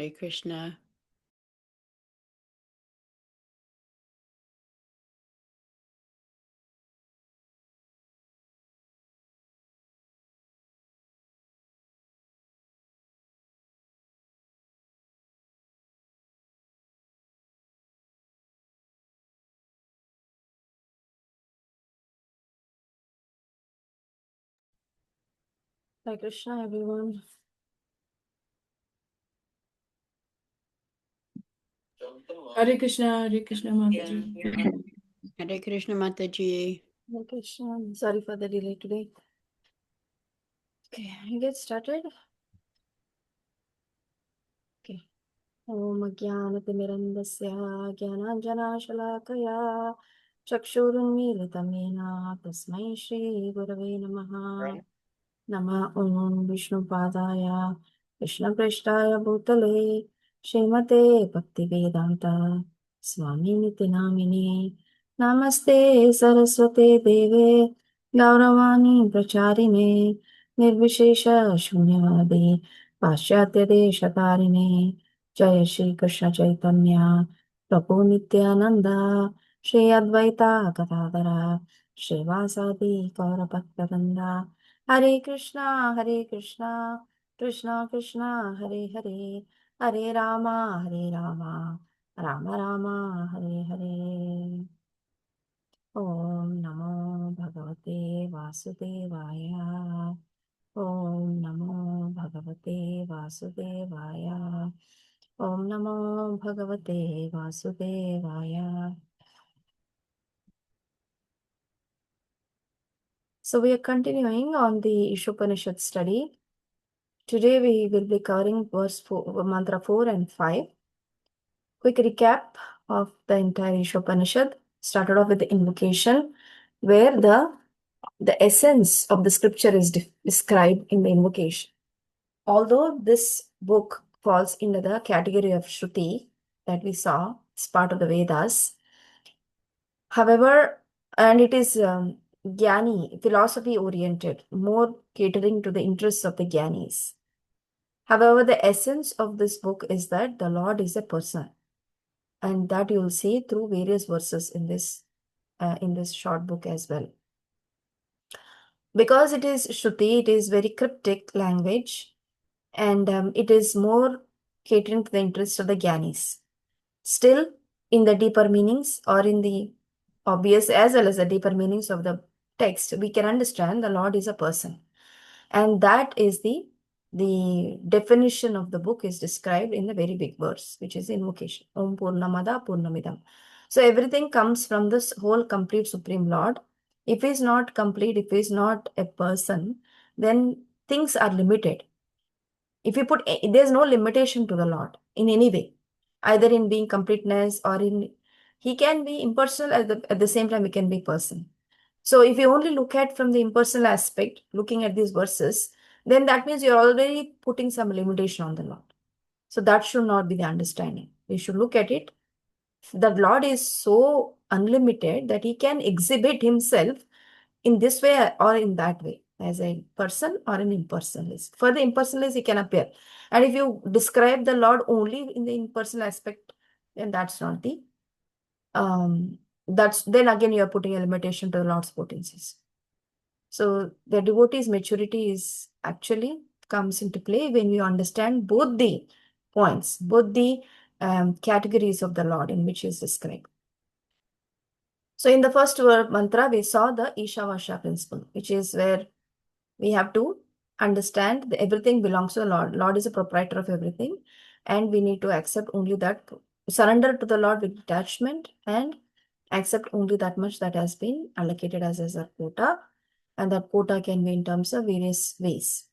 Hare Krishna. Hare Krishna, everyone. Hare Krishna, Mataji. Hare Krishna Mataji. Hare Krishna. Sorry for the delay today. Okay, get started. Okay. Om Jnanatimirandasya Jnananjanashalakaya Chakshurunmilitam Yena Tasmai Shri Gurave Namaha. Nama Om Vishnupadaya Krishnaprashtaya Bhutale Srimate Bhaktivedanta Swami Niti Namine Namaste Saraswate Deve Gauravani Pracharine Nirvishesha Shunyavadi Paschatya Deshatarine Jaya Shri Krishna Chaitanya Prabhu Nityananda Shri Advaita Gadadara Srivasadi Gaura Bhaktavinda Hare Krishna, Krishna Krishna, Hare Hare, Hare Rama, Rama Rama, Hare Hare. Om Namo Bhagavate Vasudevaya. Om Namo Bhagavate Vasudevaya. Om Namo Bhagavate Vasudevaya. So we are continuing on the Ishopanishad study. Today we will be covering mantra 4 and 5. Quick recap of the entire Ishopanishad. Started off with the invocation, where the essence of the scripture is described in the invocation. Although this book falls into the category of Shruti that we saw, it's part of the Vedas. However, and it is Jnani, philosophy oriented, more catering to the interests of the Jnanis. However, the essence of this book is that the Lord is a person, and that you will see through various verses in this short book as well. Because it is Shruti, it is very cryptic language, and it is more catering to the interests of the Gyanis. Still, in the deeper meanings or in the obvious as well as the deeper meanings of the text, we can understand the Lord is a person, and that is the definition of the book is described in the very big verse, which is invocation. Om Purnamada Purnamidam. So everything comes from this whole complete Supreme Lord. If he is not complete, if he is not a person, then things are limited. If you put, there's no limitation to the Lord in any way, either in being completeness or in, he can be impersonal at the same time he can be person. So if you only look at from the impersonal aspect, looking at these verses, then that means you're already putting some limitation on the Lord. So that should not be the understanding. We should look at it. The Lord is so unlimited that he can exhibit himself in this way or in that way, as a person or an impersonalist. For the impersonalist, he can appear. And if you describe the Lord only in the impersonal aspect, then that's not the then again you are putting a limitation to the Lord's potencies. So the devotee's maturity is actually comes into play when we understand both the points, both the categories of the Lord in which is described. So in the first mantra, we saw the Ishavasya principle, which is where we have to understand that everything belongs to the Lord. Lord is a proprietor of everything, and we need to accept only that, surrender to the Lord with detachment, and accept only that much that has been allocated as a quota, and that quota can be in terms of various ways.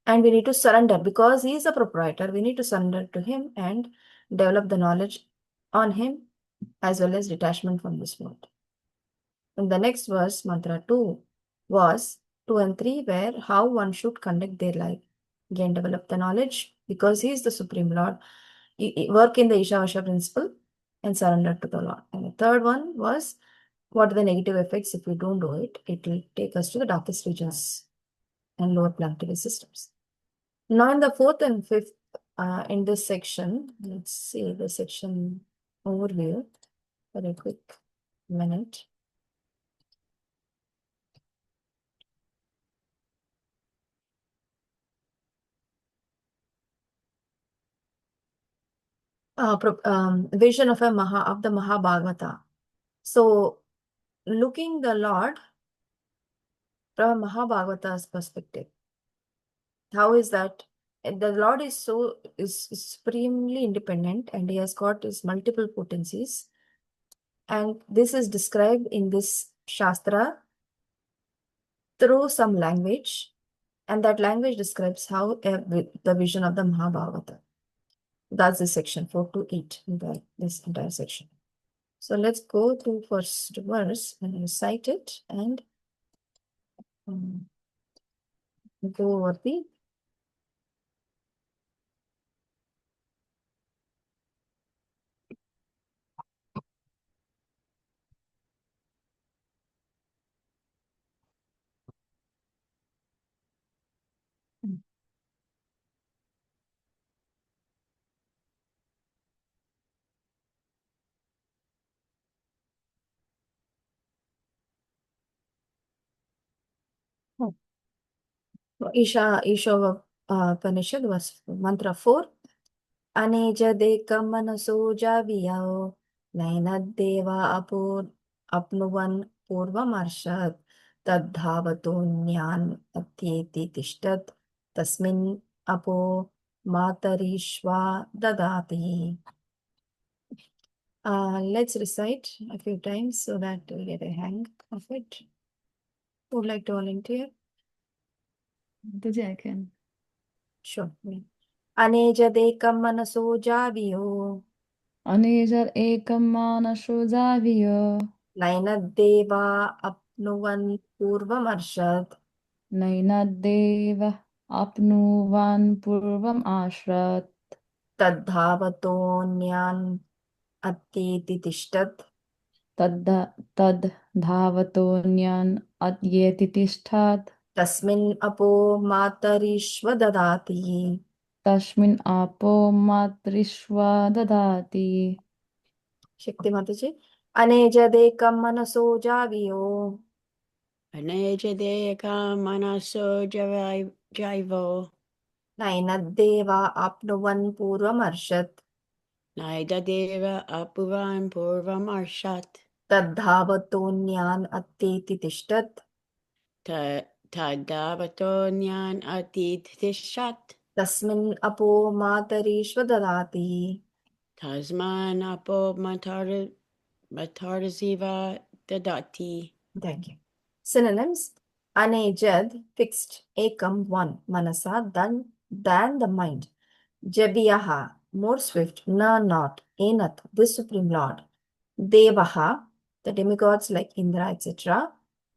And we need to surrender because he is a proprietor. We need to surrender to him and develop the knowledge on him as well as detachment from this world. In the next verse, mantra 2 was 2 and 3, where how one should conduct their life. Again, develop the knowledge because he is the Supreme Lord. Work in the Ishavasya principle and surrender to the Lord. And the third one was what are the negative effects if we don't do it? It will take us to the darkest regions and lower planetary systems. Now, in the fourth and fifth in this section. Let's see the section overview for a quick minute. Vision of the Mahabhagavata. So, looking the Lord from Mahabhagavata's perspective, how is that? The Lord is supremely independent, and he has got his multiple potencies, and this is described in this Shastra through some language, and that language describes how the vision of the Mahabhagavata. That's the section 4 to 8 in this entire section. So let's go to first verse and recite it and go over the Isha Upanishad was mantra 4. Aneja dekam manaso javiyao nainad deva apnuvan purvam arshad tadhavato nyan atyeti tishtat tasmin apo matarishva dadati. Let's recite a few times so that we get a hang of it. Who would like to volunteer? I can. Sure. Aneja dekam manaso javiyo Anejar ekam manasho javiyo nainadeva apnuvan purvam arshad nainadeva apnuvan purvam ashrat tadhavatonian atyeti tishtat tad dhavatonian atyeti tishtat tasmin apo matarishva dadati. Tashmin apo matrishva dadati. Shakti Mataji. Aneja dekam manaso javiyo Aneja deyaka manaso jaivo. nainadeva apnuvan purvam arshad Naida deva apuvan purvam arshat. tadhavatonian atyeti tishtat Tadavato nyan atid tishat. tasmin apo matarishva dadati. Tasman apo matarziva dadati. Thank you. Synonyms. Anejad, fixed. Ekam, one. Manasa, than the mind. Jabiyaha, more swift. Na, not. Enath, this Supreme Lord. Devaha, the demigods like Indra, etc.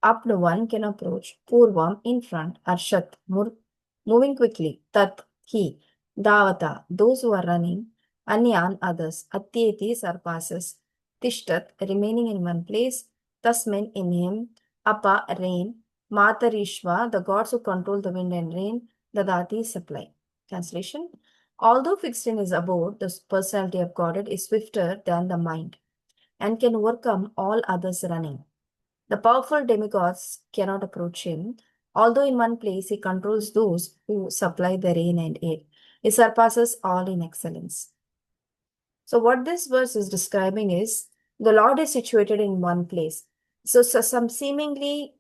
Apnuvan can approach. Purvam, in front. Arshat, moving quickly. Tat, he. Davata, those who are running. Anyan, others. Atyeti, surpasses. Tishtat, remaining in one place. Tasmin, in him. Apa, rain. Matarishva, the gods who control the wind and rain. Dadati, supply. Translation. Although fixed in his abode, the personality of Godhead is swifter than the mind and can overcome all others running. The powerful demigods cannot approach him. Although in one place he controls those who supply the rain and air, he surpasses all in excellence. So what this verse is describing is the Lord is situated in one place. So some seemingly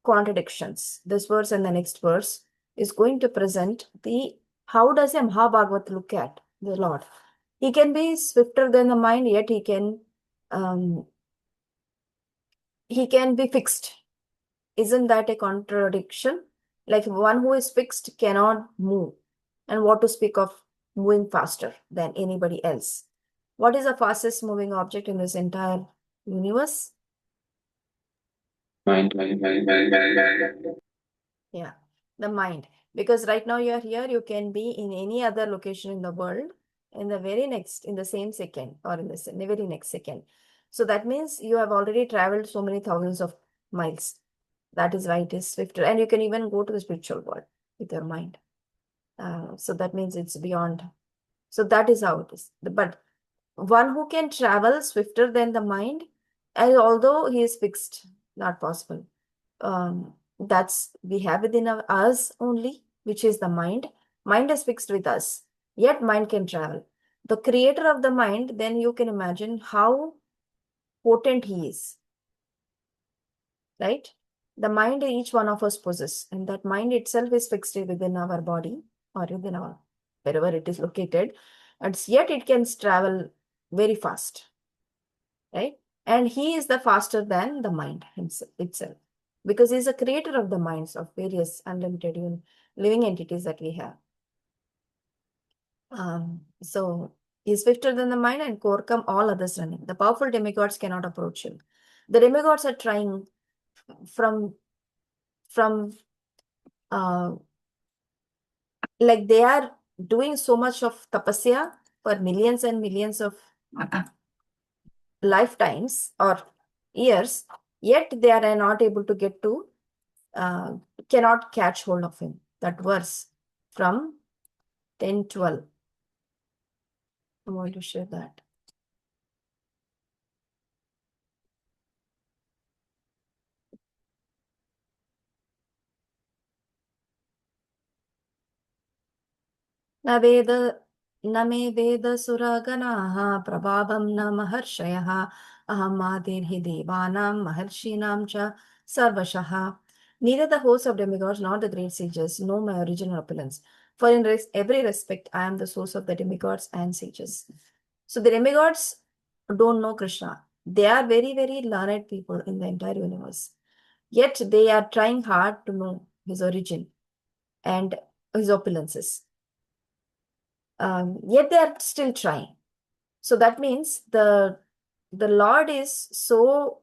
contradictions. This verse and the next verse is going to present how does a Mahabhagavat look at the Lord. He can be swifter than the mind, yet he can be fixed. Isn't that a contradiction? Like one who is fixed cannot move. And what to speak of moving faster than anybody else? What is the fastest moving object in this entire universe? Mind. Yeah, the mind. Because right now you are here, you can be in any other location in the world in the same second or in the very next second. So that means you have already traveled so many thousands of miles. That is why it is swifter. And you can even go to the spiritual world with your mind. So that means it's beyond So that is how it is. But one who can travel swifter than the mind, and although he is fixed, not possible. That's we have within us only, which is the mind. Mind is fixed with us, yet mind can travel. The creator of the mind, then you can imagine how potent he is, right? The mind each one of us possess, and that mind itself is fixed within our body or within our wherever it is located, and yet it can travel very fast, right? And he is the faster than the mind itself, because he's a creator of the minds of various unlimited living entities that we have. So he's swifter than the mind and overcome all others running. The powerful demigods cannot approach him. The demigods are trying from like they are doing so much of tapasya for millions and millions of lifetimes or years, yet they are not able to get to, cannot catch hold of him. That verse from 10:12. I'm going to share that. न मे वेद सुरगणाः प्रभावं न महर्षयः अहम् आदिर्हि देवानां महर्षीणां च सर्वशः. Neither the hosts of demigods nor the great sages know my original opulence, for in every respect I am the source of the demigods and sages. So the demigods don't know Krishna. They are very, very learned people in the entire universe. Yet they are trying hard to know his origin and his opulences. Yet they are still trying. So that means the Lord is so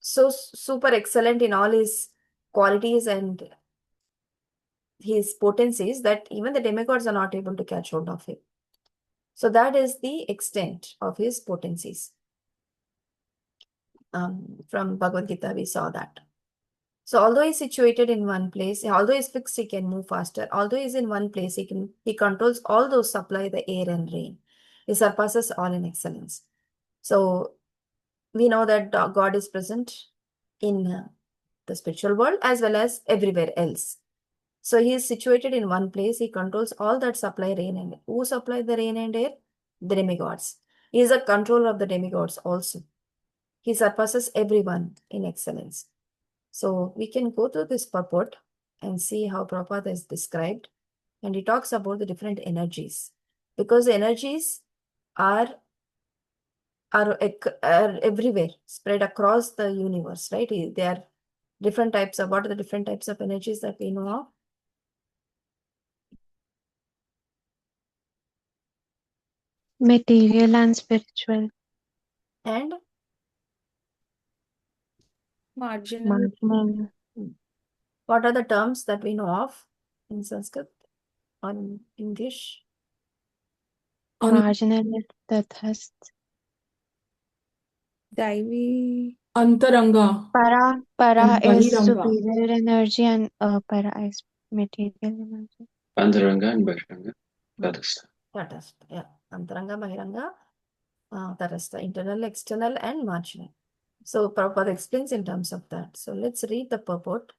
so super excellent in all his qualities and his potencies that even the demigods are not able to catch hold of him. So that is the extent of his potencies. From Bhagavad Gita, we saw that. So although he's situated in one place, although he's fixed, he can move faster. Although he's in one place, he controls all those supply, the air and rain. He surpasses all in excellence. So we know that God is present in the spiritual world as well as everywhere else. So he is situated in one place. He controls all that supply rain and air. Who supply the rain and air? The demigods. He is a controller of the demigods also. He surpasses everyone in excellence. So we can go to this purport and see how Prabhupada is described. And he talks about the different energies. Because the energies are everywhere, spread across the universe, right? There are different types of, what are the different types of energies that we know of? Material and spiritual. And Marginal. Marginal. what are the terms that we know of in Sanskrit or in English? Marginal is tathast. Daivi. Antaranga Para and is Bahiranga. superior energy and para is material energy. Antaranga and Bahiranga. Tatastha. Tatastha, yeah. Antaranga, Bahiranga, Tatastha, internal, external, and marginal. So Prabhupada explains in terms of that. So let's read the purport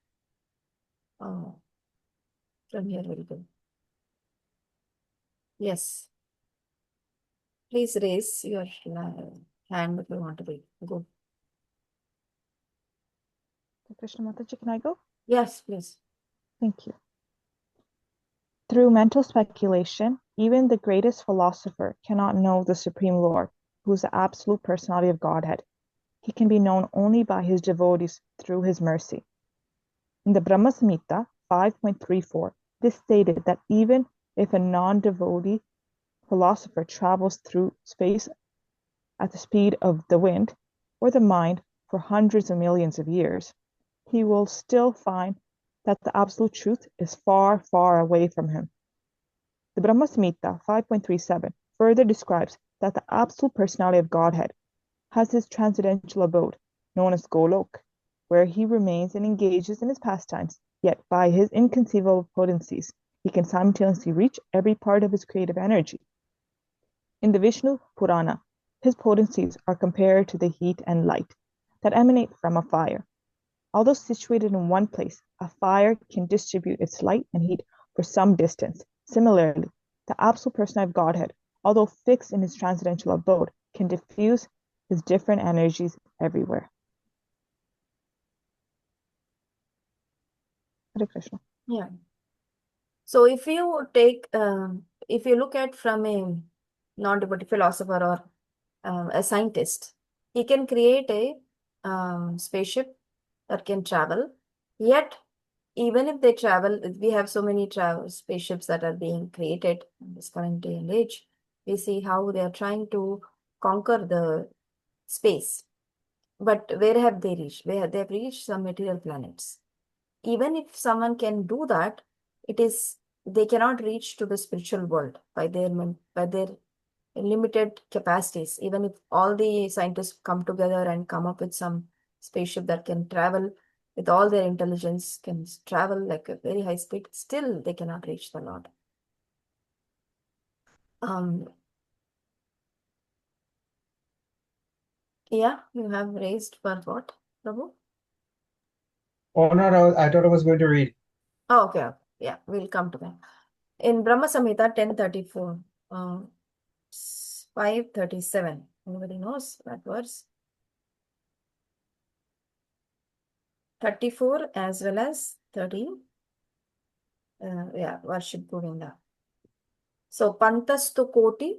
from here. Very good. Yes. Please raise your hand if you want to be. Go. Krishna Mataji, can I go? Yes, please. Thank you. Through mental speculation, even the greatest philosopher cannot know the Supreme Lord, who is the absolute personality of Godhead. He can be known only by his devotees through his mercy. In the Brahma Samhita 5.34, it is stated that even if a non-devotee philosopher travels through space at the speed of the wind or the mind for hundreds of millions of years, he will still find that the absolute truth is far, far away from him. The Brahma Samhita 5.37 further describes that the absolute personality of Godhead has his transcendental abode, known as Golok, where he remains and engages in his pastimes Yet by his inconceivable potencies, he can simultaneously reach every part of his creative energy. In the Vishnu Purana, his potencies are compared to the heat and light that emanate from a fire. Although situated in one place, a fire can distribute its light and heat for some distance. Similarly, the absolute personality of Godhead, although fixed in his transcendental abode, can diffuse his different energies everywhere. Hare Krishna. Yeah. So if you take, if you look at from a non-devotee philosopher or a scientist, he can create a spaceship that can travel. Yet, even if they travel, we have so many travel spaceships that are being created in this current day and age. We see how they are trying to conquer the space. But where have they reached? Where they have reached some material planets. Even if someone can do that, they cannot reach to the spiritual world by their limited capacities. Even if all the scientists come together and come up with some spaceship that can travel with all their intelligence, can travel like a very high speed, still they cannot reach the Lord. Yeah, you have raised for what, Prabhu? Oh, no, I thought I was going to read. Oh, okay. Yeah, we'll come to that. In Brahma Samhita 1034, 537. Anybody knows that verse? 34 as well as 13. Yeah, worship Govinda. So, Pantastu Koti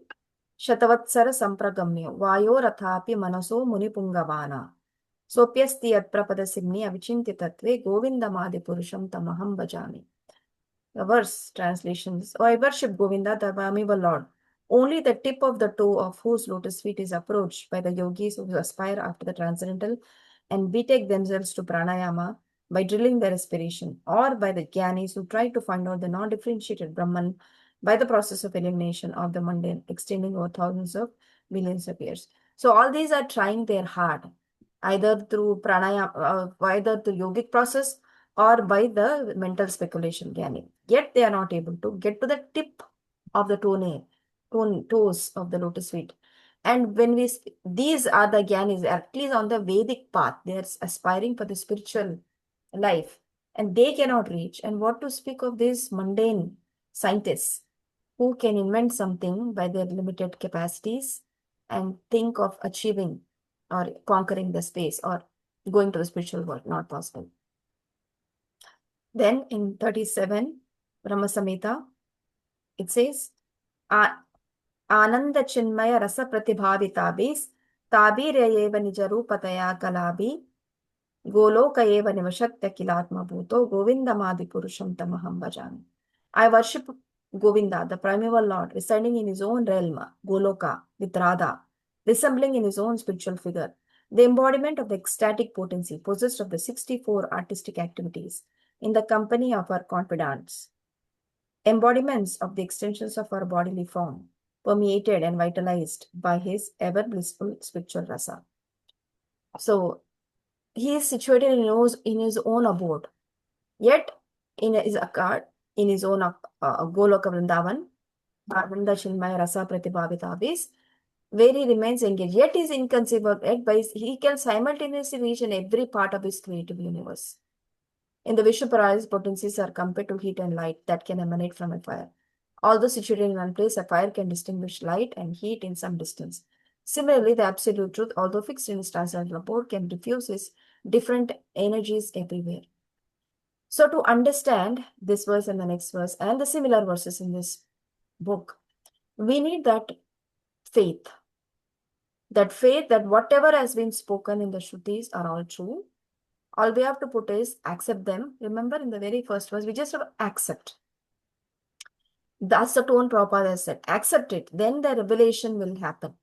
Shatavatsara Sampragamya Vayo Rathapi Manaso Munipungavana Sopyasti Atprapada Simni Avichinti Tatve Govindamadi Purusham Tamaham Bhajami. The verse translations. Oh, I worship Govinda, the primeval Lord. Only the tip of the toe of whose lotus feet is approached by the yogis who aspire after the transcendental and betake themselves to pranayama by drilling their respiration, or by the jnanis who try to find out the non-differentiated Brahman by the process of elimination of the mundane, extending over thousands of millions of years. So all these are trying their hard, either through pranayama, either through yogic process or by the mental speculation, jnani. Yet they are not able to get to the tip of the toes of the lotus feet. And when these are the jnanis, at least on the Vedic path, they are aspiring for the spiritual life, and they cannot reach. And what to speak of these mundane scientists who can invent something by their limited capacities and think of achieving or conquering the space or going to the spiritual world? Not possible. Then in 37, Brahma Samhita, it says, Ananda Chinmaya Rasa Pratibhavitabis Tabirayeva Nijarupataya Kalabi Goloka Eva Nivashatya Kilatma Bhuto Govindamadi Purusham Tamaham Bhajami. I worship Govinda, the primeval Lord, residing in his own realm, Goloka, with Radha, resembling in his own spiritual figure, the embodiment of the ecstatic potency, possessed of the 64 artistic activities, in the company of our confidants, embodiments of the extensions of our bodily form, permeated and vitalized by his ever blissful spiritual rasa. So, he is situated in his own abode, yet in his own Goloka Vrindavan, Ananda Chinmaya Rasa Pratibhavitabis, where he remains engaged, yet is inconceivable, yet he can simultaneously reach in every part of his creative universe. In the Vishnu Purana, potencies are compared to heat and light that can emanate from a fire. Although situated in one place, a fire can distinguish light and heat in some distance. Similarly, the absolute truth, although fixed in its transcendental abode, can diffuse its different energies everywhere. So to understand this verse and the next verse and the similar verses in this book, we need that faith. That faith that whatever has been spoken in the Shrutis are all true. All we have to put is accept them. Remember in the very first verse, we just have to accept. That's the tone Prabhupada has said. Accept it. Then the revelation will happen.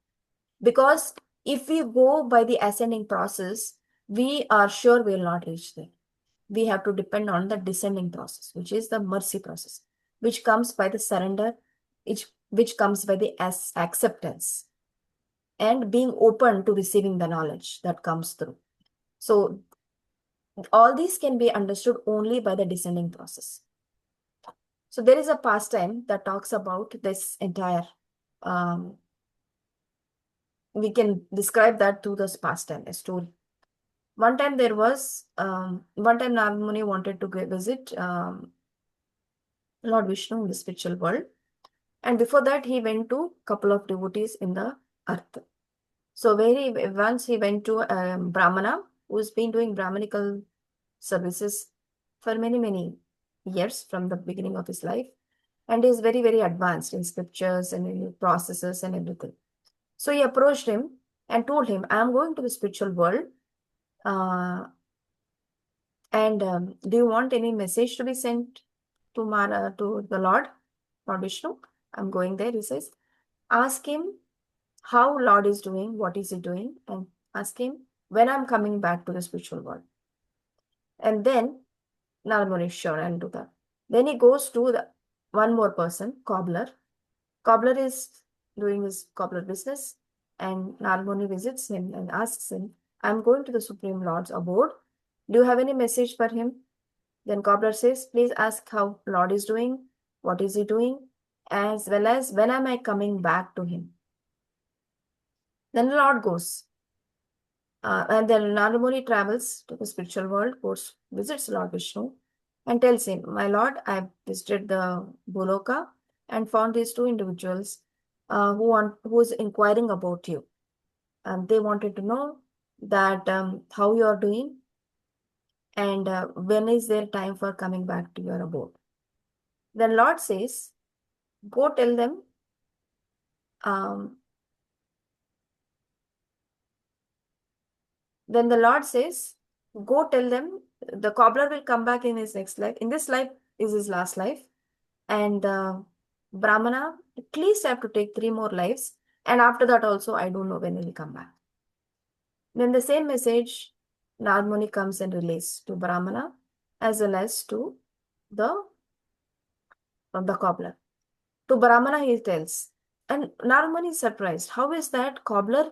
Because if we go by the ascending process, we are sure we will not reach there. We have to depend on the descending process, which is the mercy process, which comes by the surrender, which comes by the acceptance and being open to receiving the knowledge that comes through. So All these can be understood only by the descending process. So there is a pastime that talks about this entire, we can describe that through this pastime, a story. One time Narada Muni wanted to visit Lord Vishnu in the spiritual world. And before that, he went to a couple of devotees in the earth. So once he went to Brahmana, who's been doing Brahmanical services for many, many years from the beginning of his life. And is very, very advanced in scriptures and in processes and everything. So he approached him and told him, I am going to the spiritual world. Do you want any message to be sent to the Lord Vishnu? I'm going there, he says. Ask him how Lord is doing, what is he doing, and ask him when I'm coming back to the spiritual world. And then Narada Muni, sure, I'll do that. Then he goes to one more person, cobbler. Cobbler is doing his cobbler business, and Narada Muni visits him and asks him, I'm going to the Supreme Lord's abode. Do you have any message for him? Then cobbler says, please ask how Lord is doing, what is he doing, as well as when am I coming back to him. Then the Lord goes. And then Narada Muni travels to the spiritual world, visits Lord Vishnu, and tells him, my Lord, I have visited the Bhuloka and found these two individuals who is inquiring about you. And they wanted to know that how you are doing and when is their time for coming back to your abode. Then Lord says, go tell them then the Lord says, go tell them the cobbler will come back in his next life. In this life is his last life. And Brahmana at least have to take 3 more lives. And after that also, I don't know when he will come back. Then the same message, Narada Muni comes and relays to Brahmana as well as to the cobbler. To Brahmana he tells. And Narada Muni is surprised. How is that cobbler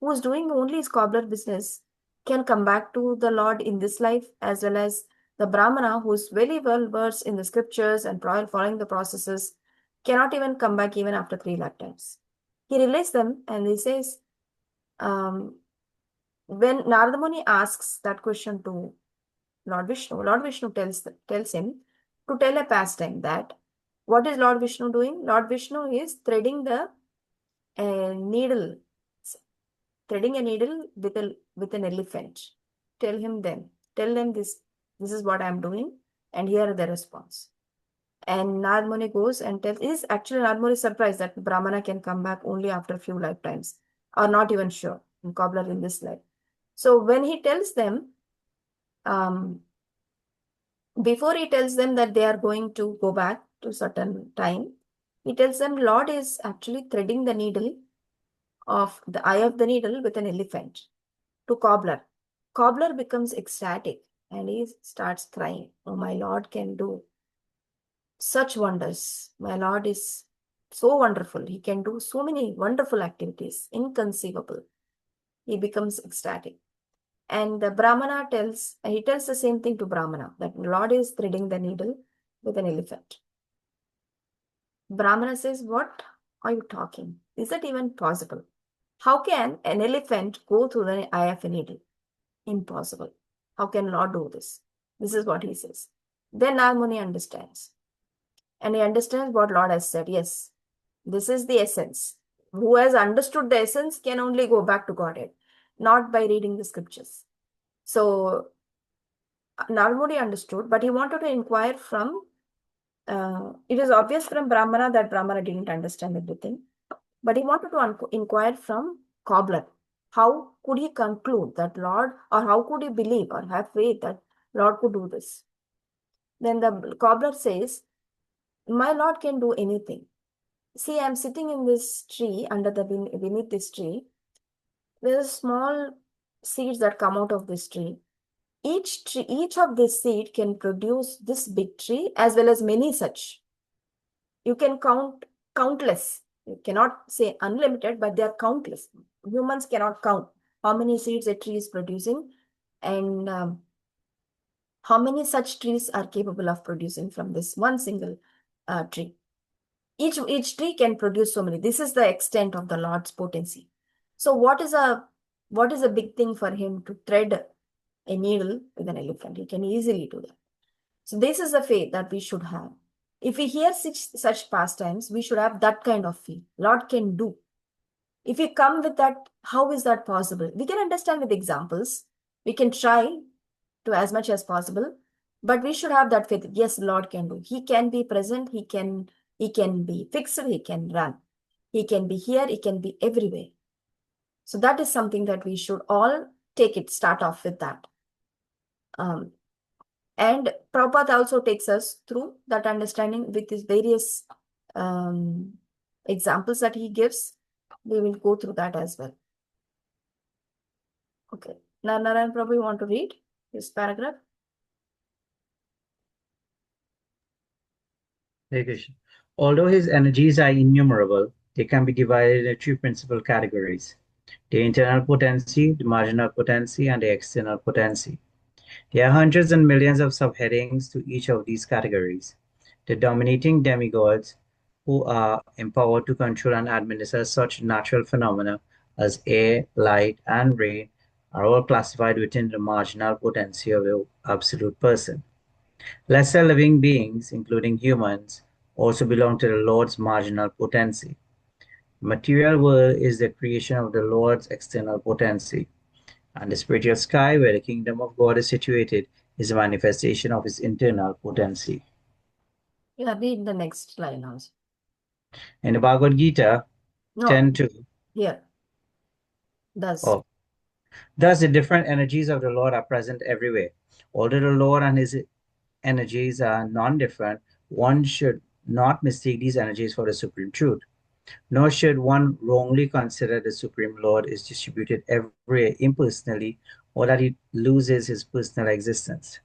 who is doing only his cobbler business can come back to the Lord in this life, as well as the Brahmana who is very well versed in the scriptures and following the processes cannot even come back even after 3 lifetimes. He relays them and he says, when Narada Muni asks that question to Lord Vishnu tells him to tell a pastime that what is Lord Vishnu doing? Lord Vishnu is threading a needle with an elephant. Tell them this is what I am doing, and here are the response. And Narada Muni goes and tells, Narada Muni is surprised that Brahmana can come back only after a few lifetimes, or not even sure, in cobbler in this life. So when he tells them, before he tells them that they are going to go back to certain time, he tells them Lord is actually threading the needle of the eye of the needle with an elephant to cobbler. Cobbler becomes ecstatic and he starts crying. Oh, my Lord can do such wonders. My Lord is so wonderful. He can do so many wonderful activities, inconceivable. He becomes ecstatic. And the Brahmana tells the same thing to Brahmana, that Lord is threading the needle with an elephant. Brahmana says, what are you talking? Is that even possible? How can an elephant go through the eye of a needle? Impossible. How can Lord do this? This is what he says. Then Narada Muni understands. And he understands what Lord has said. Yes, this is the essence. Who has understood the essence can only go back to Godhead, not by reading the scriptures. So Narada Muni understood, but he wanted to inquire from, it is obvious from Brahmana that Brahmana didn't understand everything, but he wanted to inquire from cobbler. How could he conclude that Lord, or how could he believe or have faith that Lord could do this? Then the cobbler says, my Lord can do anything. See, I'm sitting in this tree, beneath this tree. There's small seeds that come out of this tree. Each of this seed can produce this big tree as well as many such. You can count countless. You cannot say unlimited, but they are countless. Humans cannot count how many seeds a tree is producing. And How many such trees are capable of producing from this one single tree? Each tree can produce so many. This is the extent of the Lord's potency. So what is a big thing for him to thread a needle with an elephant? He can easily do that. So this is the faith that we should have. If we hear such pastimes, we should have that kind of faith. Lord can do. If we come with that, how is that possible? We can understand with examples. We can try to as much as possible, but we should have that faith. Yes, Lord can do. He can be present. He can be fixed. He can run. He can be here. He can be everywhere. So that is something that we should all start off with that. And Prabhupada also takes us through that understanding with his various examples that he gives. We will go through that as well. Okay. Narayan Prabhu, you want to read this paragraph? Hare Krishna. Although his energies are innumerable, they can be divided into three principal categories: the internal potency, the marginal potency, and the external potency. There are hundreds and millions of subheadings to each of these categories. The dominating demigods, who are empowered to control and administer such natural phenomena as air, light, and rain, are all classified within the marginal potency of the absolute person. Lesser living beings, including humans, also belong to the Lord's marginal potency. The material world is the creation of the Lord's external potency, and the spiritual sky, where the kingdom of God is situated, is a manifestation of his internal potency. Yeah, read the next line also. In the Bhagavad Gita, No, 10:2, here. Thus. oh, thus the different energies of the Lord are present everywhere. Although the Lord and his energies are non-different, one should not mistake these energies for the supreme truth. Nor should one wrongly consider the Supreme Lord is distributed everywhere impersonally, or that he loses his personal existence.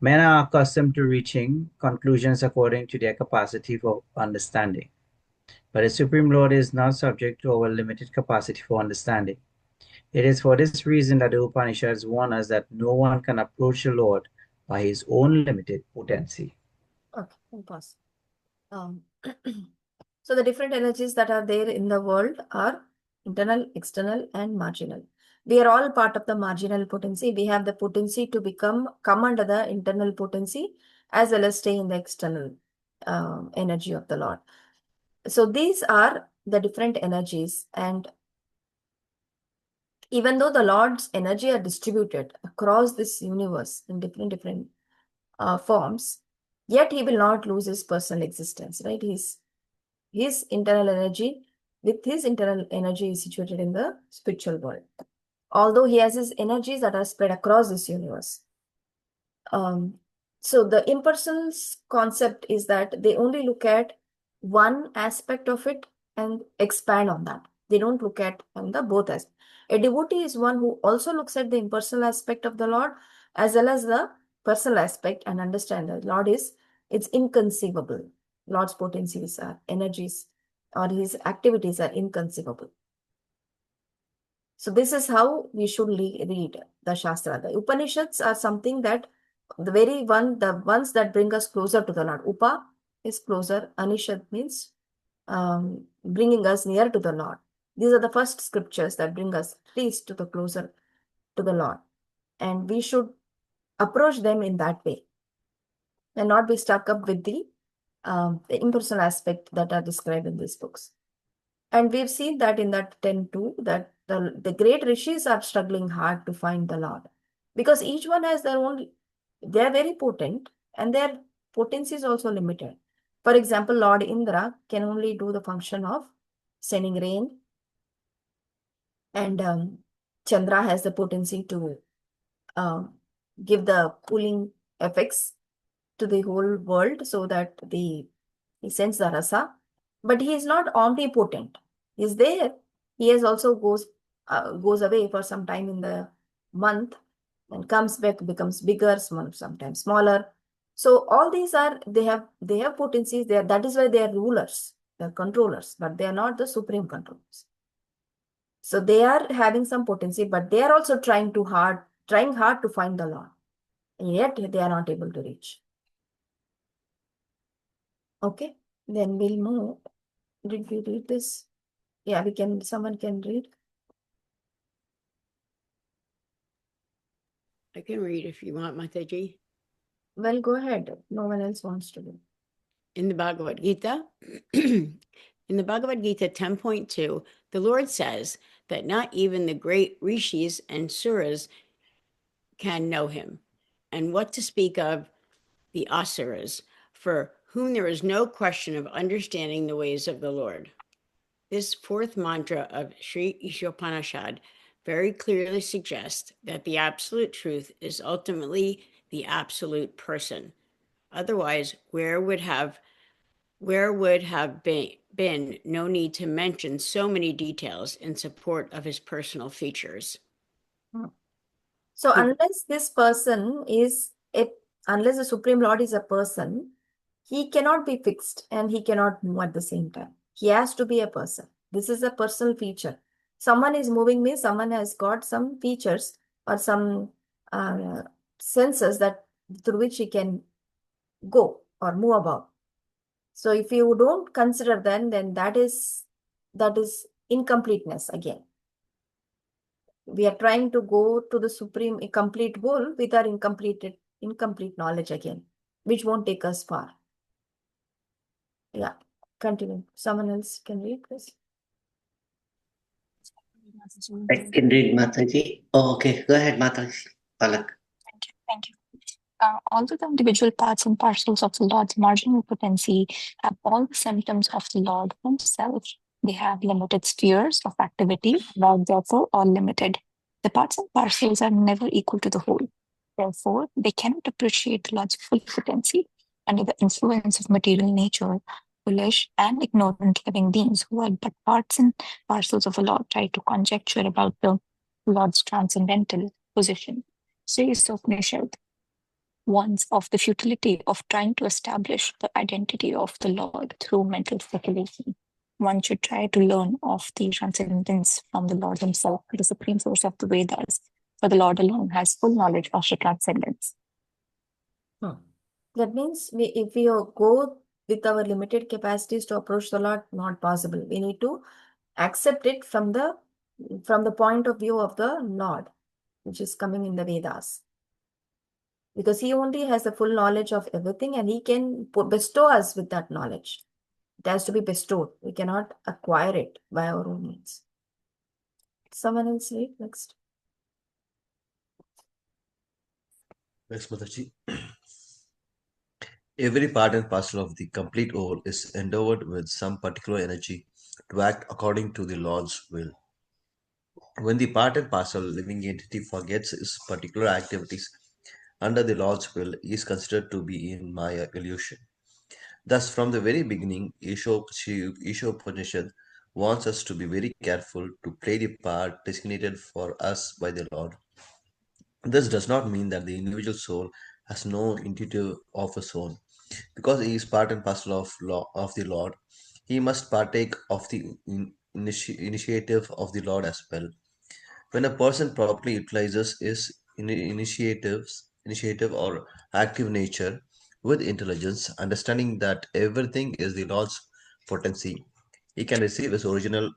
Men are accustomed to reaching conclusions according to their capacity for understanding. But the Supreme Lord is not subject to our limited capacity for understanding. It is for this reason that the Upanishads warn us that no one can approach the Lord by his own limited potency. Okay, we'll pause. So the different energies that are there in the world are internal, external, and marginal. We are all part of the marginal potency. We have the potency to come under the internal potency as well as stay in the external energy of the Lord. So these are the different energies, and even though the Lord's energy are distributed across this universe in different forms, yet he will not lose his personal existence, right? His internal energy is situated in the spiritual world. Although he has his energies that are spread across this universe. So the impersonal concept is that they only look at one aspect of it and expand on that. They don't look at the both aspects. A devotee is one who also looks at the impersonal aspect of the Lord as well as the personal aspect and understand that Lord it's inconceivable. Lord's potencies are energies or his activities are inconceivable. So this is how we should read the Shastra. The Upanishads are something that the ones that bring us closer to the Lord. Upa is closer. Anishad means bringing us near to the Lord. These are the first scriptures that bring us at least to the closer to the Lord. And we should approach them in that way and not be stuck up with the impersonal aspect that are described in these books. And we've seen that in that 10.2 that the great rishis are struggling hard to find the Lord because each one has their own, they're very potent and their potency is also limited. For example, Lord Indra can only do the function of sending rain, and Chandra has the potency to give the cooling effects to the whole world so that he sends the rasa, but he is not omnipotent. He is there. He has also goes away for some time in the month and comes back, becomes bigger, sometimes smaller. So all these they have potencies there. That is why they are rulers, they are controllers, but they are not the supreme controllers. So they are having some potency, but they are also trying hard to find the Lord. yet they are not able to reach. Okay, then we'll move. Did we read this? Yeah, someone can read. I can read if you want, Mataji. Well, go ahead. No one else wants to do. In the Bhagavad Gita, in the Bhagavad Gita 10.2, the Lord says that not even the great rishis and suras can know him. And what to speak of the asuras, for whom there is no question of understanding the ways of the Lord. This fourth mantra of Sri Ishopanishad very clearly suggests that the absolute truth is ultimately the absolute person. Otherwise, where would have been no need to mention so many details in support of his personal features. So unless this person is unless the Supreme Lord is a person, he cannot be fixed and he cannot move at the same time. He has to be a person. This is a personal feature. Someone is moving me, someone has got some features or some senses that through which he can go or move about. So if you don't consider then that is incompleteness again. We are trying to go to the supreme complete goal with our incomplete knowledge again, which won't take us far. Yeah, continue. Someone else can read, please. I can read, Mataji. Oh, okay, go ahead, Mataji. Palak. Thank you. Although the individual parts and parcels of the Lord's marginal potency have all the symptoms of the Lord himself, they have limited spheres of activity and are therefore all limited. The parts and parcels are never equal to the whole. Therefore, they cannot appreciate the Lord's full potency under the influence of material nature. Foolish and ignorant living beings who are but parts and parcels of the Lord try to conjecture about the Lord's transcendental position. Sri Upanishad warns of the futility of trying to establish the identity of the Lord through mental speculation. One should try to learn of the transcendence from the Lord himself, the supreme source of the Vedas, for the Lord alone has full knowledge of the transcendence. That means if we go with our limited capacities to approach the Lord, not possible. We need to accept it from the point of view of the Lord, which is coming in the Vedas. Because he only has the full knowledge of everything and he can bestow us with that knowledge. It has to be bestowed. We cannot acquire it by our own means. Someone else read next. Thanks, Mataji. Every part and parcel of the complete whole is endowed with some particular energy to act according to the Lord's will. When the part and parcel living entity forgets its particular activities under the Lord's will, he is considered to be in Maya illusion. Thus, from the very beginning, Ishopanishad wants us to be very careful to play the part designated for us by the Lord. This does not mean that the individual soul has no intuitive of his own. Because he is part and parcel of the Lord, he must partake of the initiative of the Lord as well. When a person properly utilizes his initiative or active nature with intelligence, understanding that everything is the Lord's potency, he can receive his original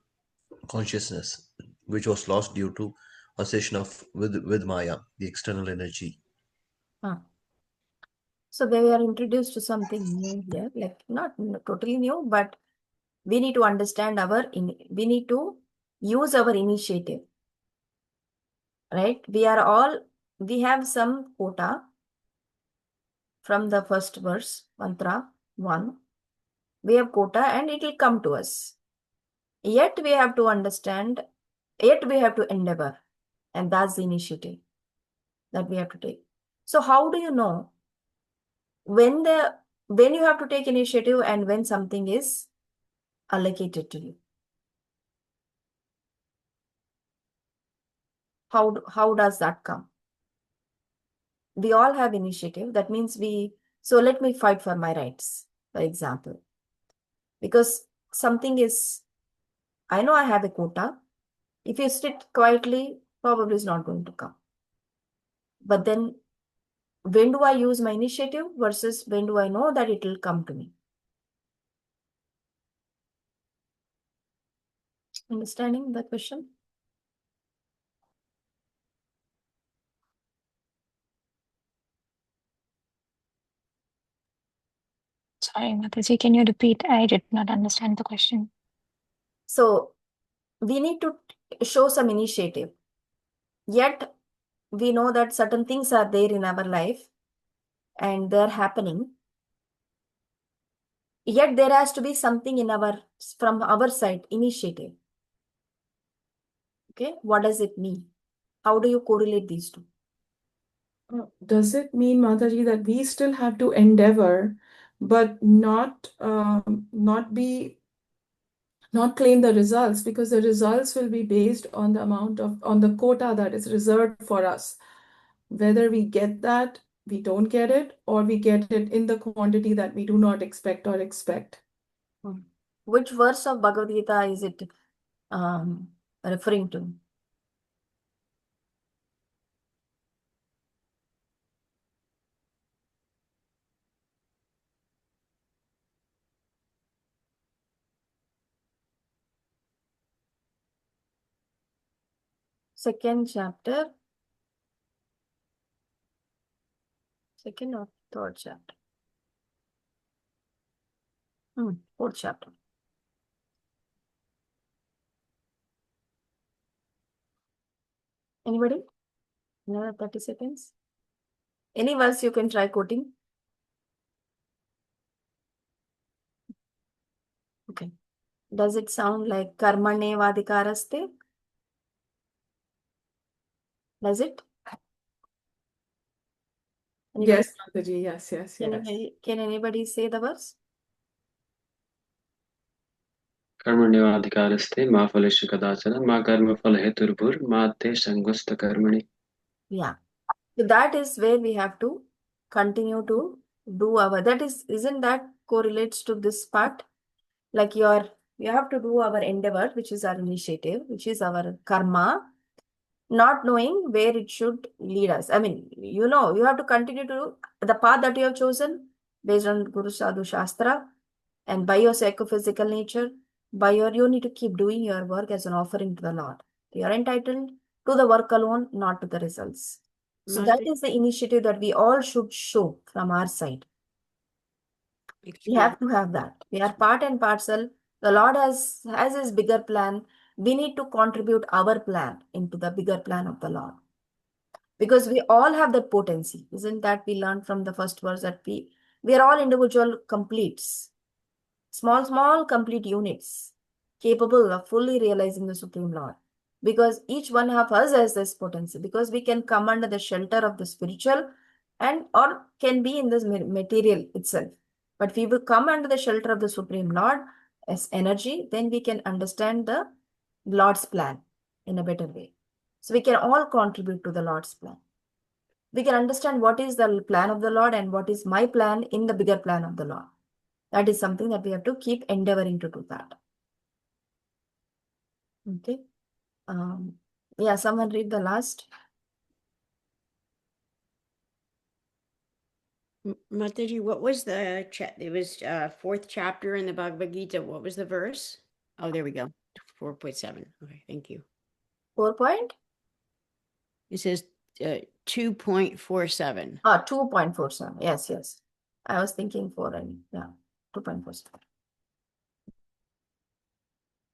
consciousness, which was lost due to association with Maya, the external energy. So they are introduced to something new here, like not totally new, but we need to understand we need to use our initiative, right? We have some quota from the first verse, mantra 1. We have quota and it will come to us. Yet we have to understand, yet we have to endeavor. And that's the initiative that we have to take. So how do you know when you have to take initiative and when something is allocated to you? How does that come? We all have initiative. That means so let me fight for my rights, for example. Because something is, I know I have a quota. If you sit quietly, probably it's not going to come. But then when do I use my initiative versus when do I know that it will come to me? Understanding the question? Sorry, Mataji, can you repeat? I did not understand the question. So we need to show some initiative. Yet we know that certain things are there in our life and they're happening. Yet there has to be something in from our side, initiative. Okay, what does it mean? How do you correlate these two? Does it mean, Mataji, that we still have to endeavor, but not claim the results, because the results will be based on the quota that is reserved for us. Whether we get that, we don't get it, or we get it in the quantity that we do not expect. Which verse of Bhagavad Gita is it referring to? Second chapter. Second or third chapter? Fourth chapter. Anybody? Another 30 seconds. Any verse you can try quoting? Okay. Does it sound like karmane vadikaraste? Does it? Anybody? Yes, Mataji, yes. Can anybody say the verse? कर्मण्येवाधिकारस्ते मा फलेषु कदाचन मा कर्मफल हेतुर्भुर् मा ते संगोऽस्थ कर्मणि. Yeah. So that is where we have to continue to do isn't that correlates to this part? Like you have to do our endeavor, which is our initiative, which is our karma, not knowing where it should lead us. I mean, you have to continue to do the path that you have chosen based on Guru Sadhu Shastra and by your psychophysical nature, you need to keep doing your work as an offering to the Lord. You are entitled to the work alone, not to the results. So that is the initiative that we all should show from our side. We have to have that. We are part and parcel. The Lord has his bigger plan. We need to contribute our plan into the bigger plan of the Lord. Because we all have that potency. Isn't that we learned from the first verse that we are all individual completes. Small complete units capable of fully realizing the Supreme Lord. Because each one of us has this potency. Because we can come under the shelter of the spiritual or can be in this material itself. But if we will come under the shelter of the Supreme Lord as energy, then we can understand the Lord's plan in a better way. So we can all contribute to the Lord's plan. We can understand what is the plan of the Lord and what is my plan in the bigger plan of the Lord. That is something that we have to keep endeavoring to do that. Okay. Yeah, someone read the last. Mataji, what was the it was fourth chapter in the Bhagavad Gita. What was the verse? Oh, there we go. 4.7. Okay, thank you. 4 point? It says 2.47. 2.47. Yes. I was thinking 4 and 2.47.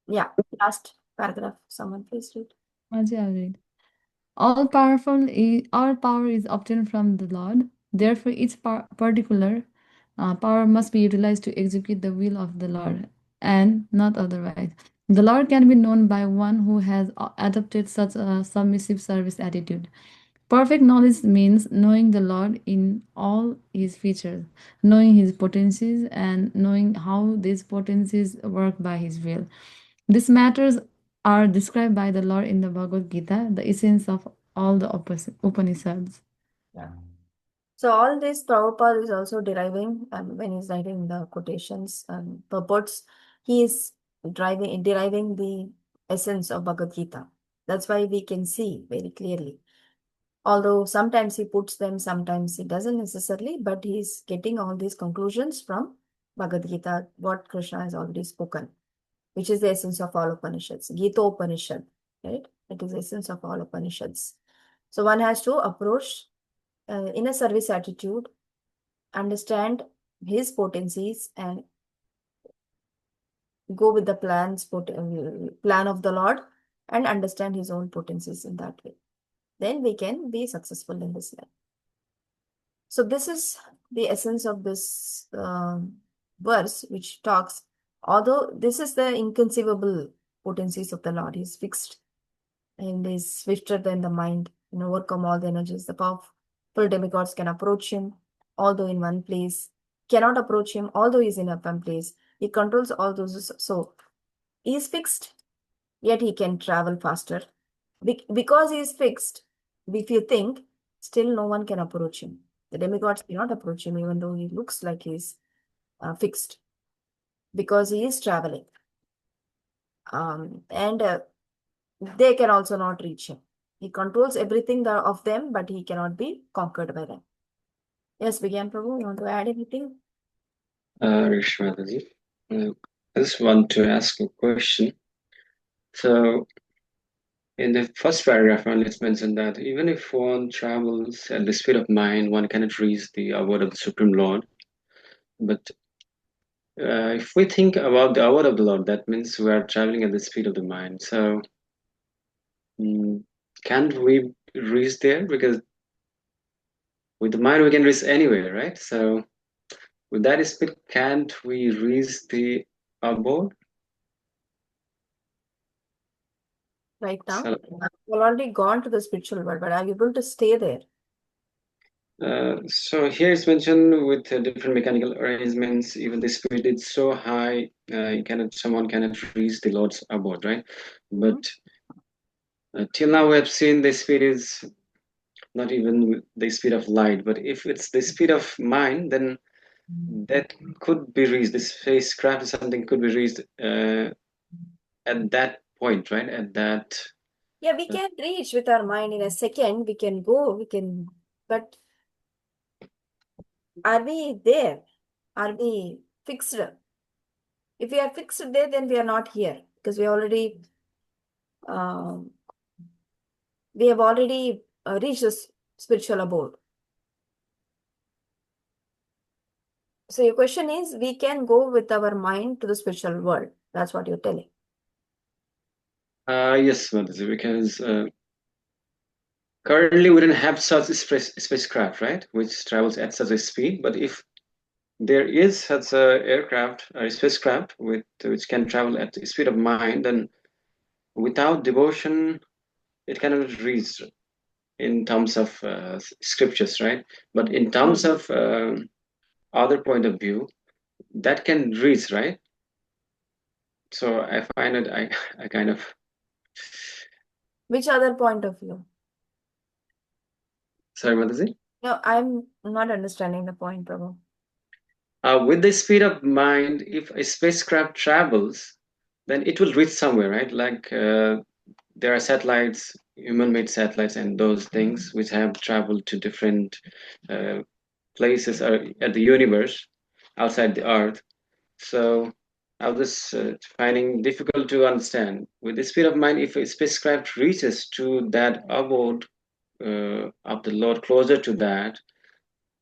Yeah, last paragraph. Someone please read. Mataji, I'll read. All power is obtained from the Lord. Therefore, each particular power must be utilized to execute the will of the Lord, and not otherwise. The Lord can be known by one who has adopted such a submissive service attitude. Perfect knowledge means knowing the Lord in all his features, knowing his potencies, and knowing how these potencies work by his will. These matters are described by the Lord in the Bhagavad Gita, the essence of all the Upanishads. Yeah. So all this Prabhupada is also deriving, when he's writing the quotations and purports, he is deriving the essence of Bhagavad Gita. That's why we can see very clearly Although sometimes he puts them, sometimes he doesn't necessarily, but he's getting all these conclusions from Bhagavad Gita, what Krishna has already spoken, which is the essence of all Upanishads. Gita Upanishad, right? It is the essence of all Upanishads. So one has to approach in a service attitude, understand his potencies, and go with the plan of the Lord, and understand his own potencies in that way. Then we can be successful in this life. So this is the essence of this verse, which talks, although this is the inconceivable potencies of the Lord, he's fixed and is swifter than the mind, and overcome all the energies. The powerful demigods can approach him, although in one place, cannot approach him, although he's in a one place. He controls all those. So he is fixed, yet he can travel faster. Because he is fixed, if you think, still no one can approach him. The demigods cannot approach him, even though he looks like he's fixed, because he is traveling. And they can also not reach him. He controls everything of them, but he cannot be conquered by them. Yes, Vigyan Prabhu, you want to add anything? Rishmataji, I just want to ask a question. So, in the first paragraph, it's mentioned that even if one travels at the speed of mind, one cannot reach the abode of the Supreme Lord. But if we think about the abode of the Lord, that means we are traveling at the speed of the mind. So, can't we reach there? Because with the mind, we can reach anywhere, right? So, with that speed, can't we reach the abode? Right now, So, you've already gone to the spiritual world, but are you able to stay there? So here it's mentioned with different mechanical arrangements, even the speed is so high, someone cannot reach the Lord's abode, right? But till now we have seen the speed is not even the speed of light, but if it's the speed of mind, then that could be reached. The spacecraft or something could be reached at that point, right? At that. Yeah, we can reach with our mind in a second. We can go, but are we there? Are we fixed? If we are fixed there, then we are not here, because we have already reached the spiritual abode. So your question is, we can go with our mind to the spiritual world. That's what you're telling. Yes, Mataji, because currently we don't have such a spacecraft, right, which travels at such a speed. But if there is such a aircraft or a spacecraft which can travel at the speed of mind, then without devotion, it cannot reach in terms of scriptures, right? But in terms of other point of view, that can reach, right? So I find it, I kind of. Which other point of view? Sorry, Mataji? No, I'm not understanding the point, Prabhu. With the speed of mind, if a spacecraft travels, then it will reach somewhere, right? Like there are satellites, human-made satellites, and those things which have traveled to different places at the universe outside the Earth. So I was just finding difficult to understand. With the speed of mind, if a spacecraft reaches to that abode of the Lord, closer to that,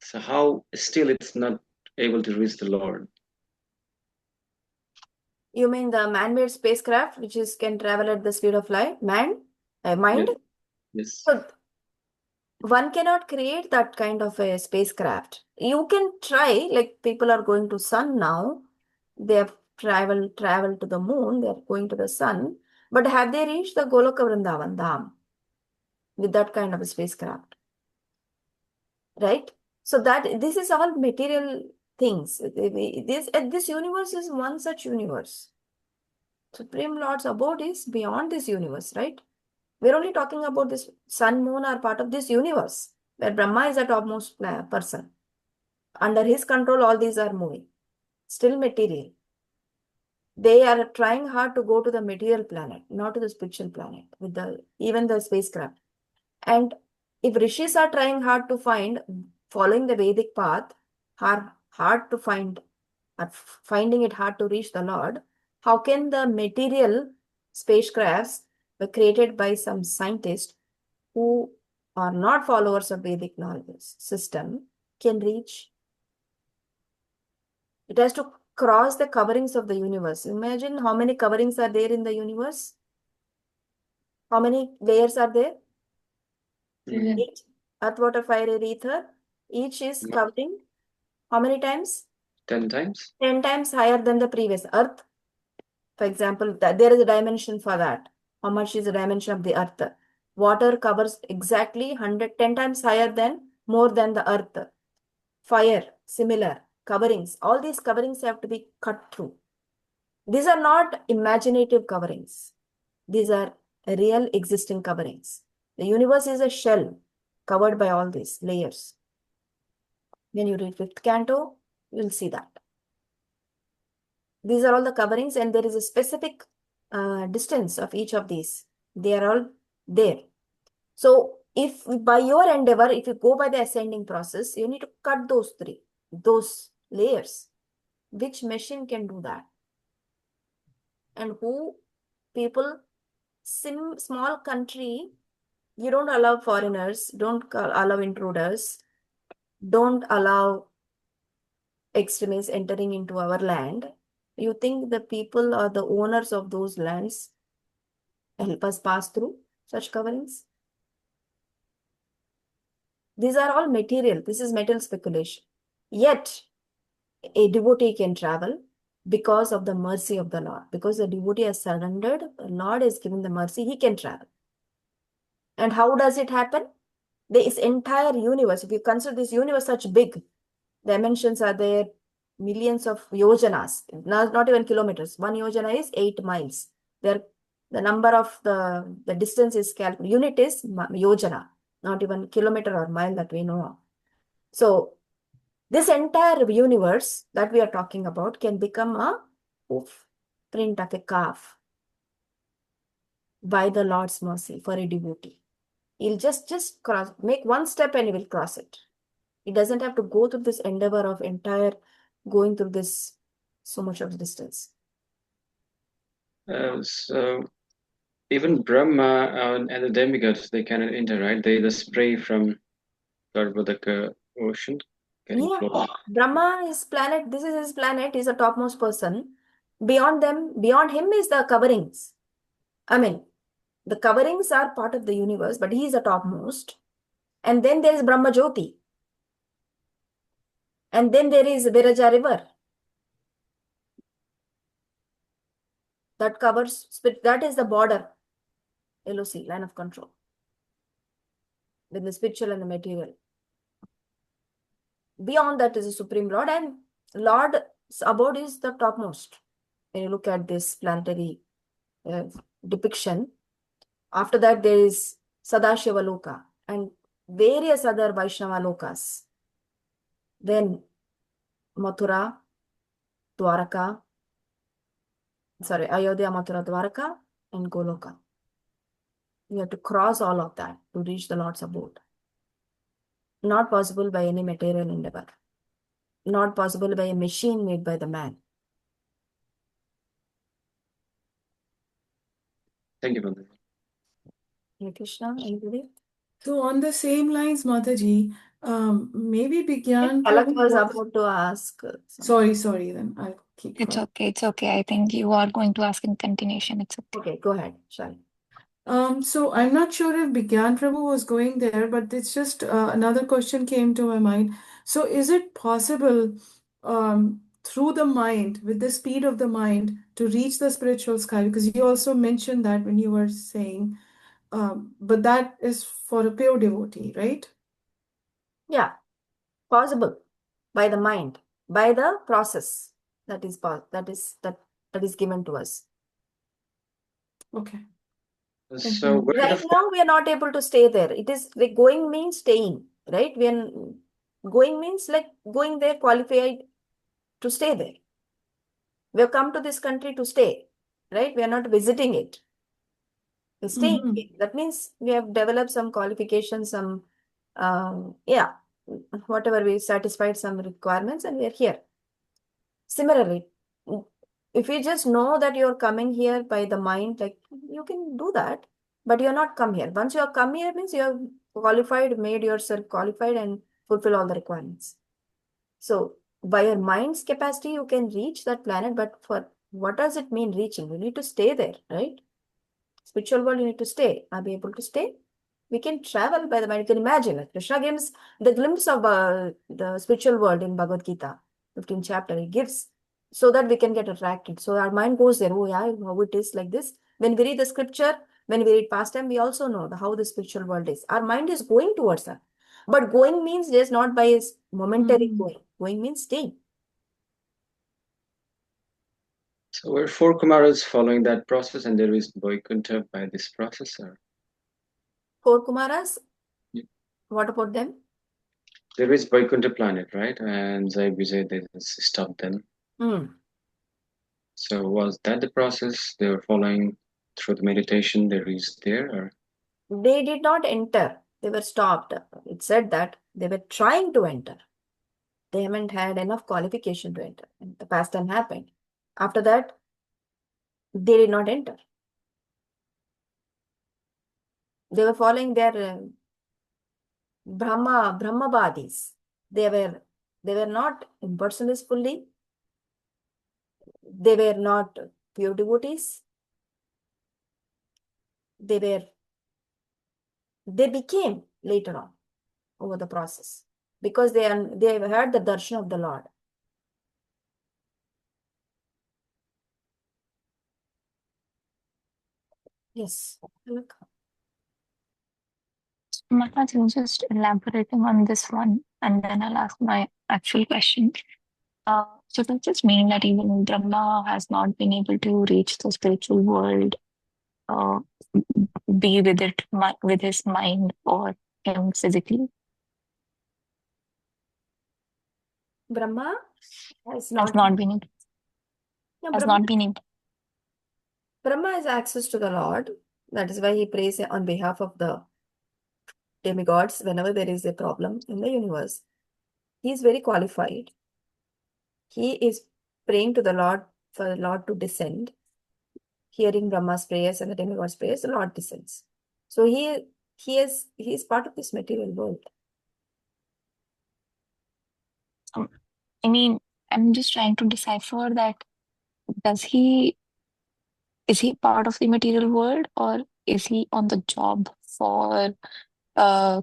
so how still it's not able to reach the Lord? You mean the man-made spacecraft, which can travel at the speed of light, mind? Yes. So one cannot create that kind of a spacecraft. You can try, like people are going to sun now. They have traveled to the moon. They are going to the sun. But have they reached the Goloka Vrindavan Dham with that kind of a spacecraft? Right? So this is all material things. This universe is one such universe. Supreme Lord's abode is beyond this universe, right? We're only talking about this sun, moon are part of this universe, where Brahma is the topmost person. Under his control, all these are moving. Still material. They are trying hard to go to the material planet, not to the spiritual planet, with even the spacecraft. And If rishis are trying hard to find, following the Vedic path, hard to find, finding it hard to reach the Lord, how can the material spacecrafts were created by some scientists who are not followers of Vedic knowledge system can reach? It has to cross the coverings of the universe. Imagine how many coverings are there in the universe. How many layers are there? Mm. 8. Earth, water, fire, air, ether. Each is Mm. covering how many times? 10 times. 10 times higher than the previous. Earth, for example, there is a dimension for that. How much is the dimension of the earth? Water covers exactly 10 times higher than, more than the earth. Fire, similar. Coverings. All these coverings have to be cut through. These are not imaginative coverings. These are real existing coverings. The universe is a shell covered by all these layers. When you read 5th canto, you will see that. These are all the coverings, and there is a specific distance of each of these. They are all there. So if by your endeavor, if you go by the ascending process, you need to cut those layers. Which machine can do that? And who people, small country, you don't allow foreigners, don't allow intruders, don't allow extremists entering into our land. You think the people or the owners of those lands help us pass through such coverings? These are all material. This is metal speculation. Yet, a devotee can travel because of the mercy of the Lord. Because the devotee has surrendered, the Lord has given the mercy, he can travel. And how does it happen? This entire universe, if you consider this universe such big, dimensions are there, millions of yojanas, not even kilometers. 1 yojana is 8 miles. The number of the distance is calculated. Unit is yojana, not even kilometer or mile that we know of. So this entire universe that we are talking about can become a print of a calf by the Lord's mercy for a devotee. He'll just cross, make one step and he will cross it. He doesn't have to go through this endeavor of going through this so much of distance. So even Brahma and the demigods, they cannot enter, right? They just spray from Garbhodaka ocean. Yeah, Brahma, his planet, this is his planet, he's the topmost person. Beyond him is the coverings. I mean, the coverings are part of the universe, but he is the topmost. And then there is Brahma Jyoti. And then there is Viraja river. That covers, that is the border, LOC, line of control, with the spiritual and the material. Beyond that is the Supreme Lord, and Lord's abode is the topmost. When you look at this planetary depiction, after that there is Sadashiva Loka and various other Vaishnava Lokas. Then Mathura, Dwaraka, Ayodhya, Mathura, Dwaraka, and Goloka. You have to cross all of that to reach the Lord's abode. Not possible by any material endeavor. Not possible by a machine made by the man. Thank you, Mataji. Hare Krishna, anybody? So on the same lines, Mataji, maybe Bigyan Palak Prabhu was was... about to ask. something. Sorry, then I'll keep It's quiet. okay. It's okay. I think you are going to ask in continuation. It's okay. Okay, go ahead, Shali. So I'm not sure if Bigyan Prabhu was going there, but it's just another question came to my mind. So is it possible through the mind, with the speed of the mind, to reach the spiritual sky? Because you also mentioned that when you were saying, but that is for a pure devotee, right? Yeah, possible by the mind, by the process that is given to us. Okay. So where Right now we are not able to stay there. It is like going means staying, right? Going means like going there qualified to stay there. We have come to this country to stay, right? We are not visiting it. We're staying Mhm. here. That means we have developed some qualifications, some whatever, we satisfied some requirements and we're here. Similarly, if you just know that you're coming here by the mind, like you can do that, but you're not come here. Once you have come here means you have qualified, made yourself qualified and fulfill all the requirements. So by your mind's capacity, you can reach that planet, but for what does it mean reaching? You need to stay there, right? Spiritual world, you need to stay. Are we able to stay? We can travel by the mind. You can imagine it. Krishna gives the glimpse of the spiritual world in Bhagavad Gita, 15th chapter. He gives so that we can get attracted. So our mind goes there. Oh yeah, how it is like this. When we read the scripture, when we read pastime, we also know how the spiritual world is. Our mind is going towards that. But going means just not by its momentary Mhm. going. Going means staying. So we're 4 Kumaras following that process, and there is Vaikuntha by this process. Or 4 Kumaras, Yeah. what about them? there is Vaikuntha planet, right? And Jai Vijay, they just stopped them. So was that the process they were following through the meditation? They reached there, or They did not enter. They were stopped. It said that they were trying to enter. They haven't had enough qualification to enter. And the pastime happened. After that, they did not enter. They were following their Brahmavadis. They were not impersonalists fully. They were not pure devotees. They became later on over the process because they have heard the darshan of the Lord. Yes. Maharaj, I'm just elaborating on this one, and then I'll ask my actual question. So does this mean that even Brahma has not been able to reach the spiritual world, uh, be with it with his mind or him physically? Brahma has Has not. not been able. Yeah, Has Brahma, not been able. Brahma has access to the Lord. That is why he prays on behalf of the demigods whenever there is a problem in the universe. He is very qualified. He is praying to the Lord for the Lord to descend. Hearing Brahma's prayers and the demigods' prayers, the Lord descends. So he is part of this material world. I mean, I'm just trying to decipher that. Is he part of the material world, or is he on the job for uh,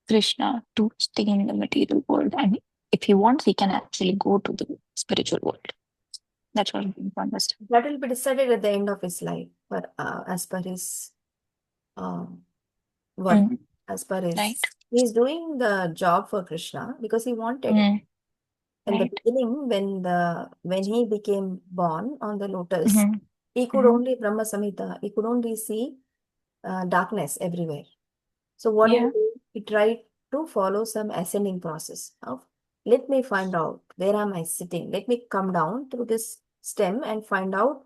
Krishna to stay in the material world? And if he wants, he can actually go to the spiritual world. That's what I'm trying to understand. That will be decided at the end of his life, but as per his work, as per his, Right. he's doing the job for Krishna because he wanted it. Mm. In the Right. beginning, when he became born on the lotus, Mhm. he could Mhm. only Brahma Samhita, he could only see darkness everywhere. So what did Yeah. he do? He tried to follow some ascending process of let me find out where am I sitting. Let me come down through this stem and find out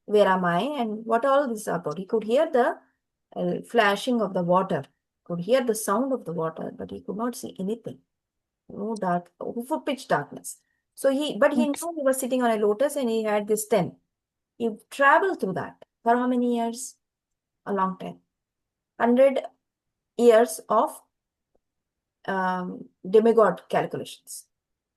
where am I and what all this is about. He could hear the flashing of the water, could hear the sound of the water, but he could not see anything. No dark, full pitch darkness. So he Right. knew he was sitting on a lotus and he had this stem. He traveled through that for how many years? A long time. 100 years of demigod calculations.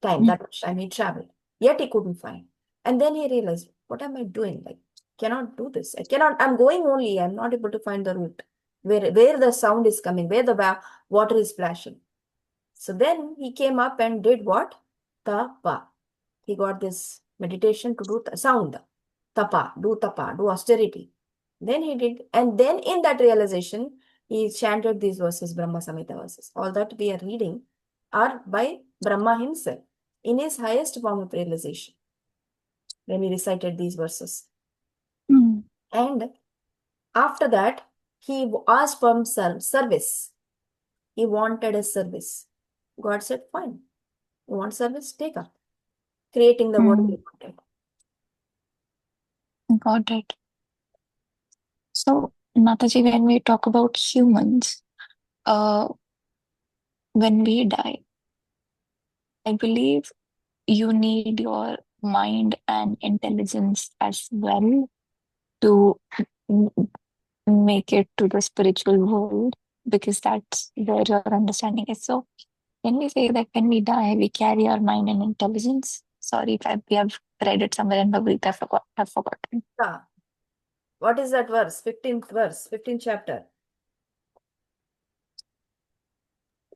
Time, that much time he traveled. Yet he couldn't find. And then he realized, what am I doing? Like, cannot do this. I'm going only. I'm not able to find the route. Where the sound is coming, where the water is splashing. So then he came up and did what? Tapa. He got this meditation to do sound. Tapa, do austerity. Then he did, and then in that realization, he chanted these verses, Brahma Samhita verses. All that we are reading are by Brahma himself in his highest form of realization when he recited these verses. Mm. And after that, he asked for service. He wanted a service. God said, fine. You want service? Take up. Creating the world he wanted. Got it. So Mataji, when we talk about humans, when we die, I believe you need your mind and intelligence as well to m- make it to the spiritual world, because that's where your understanding is. So, can we say that when we die, we carry our mind and intelligence? Sorry if we have read it somewhere in the Gita, I've forgotten. Yeah. What is that verse? 15th verse, 15th chapter.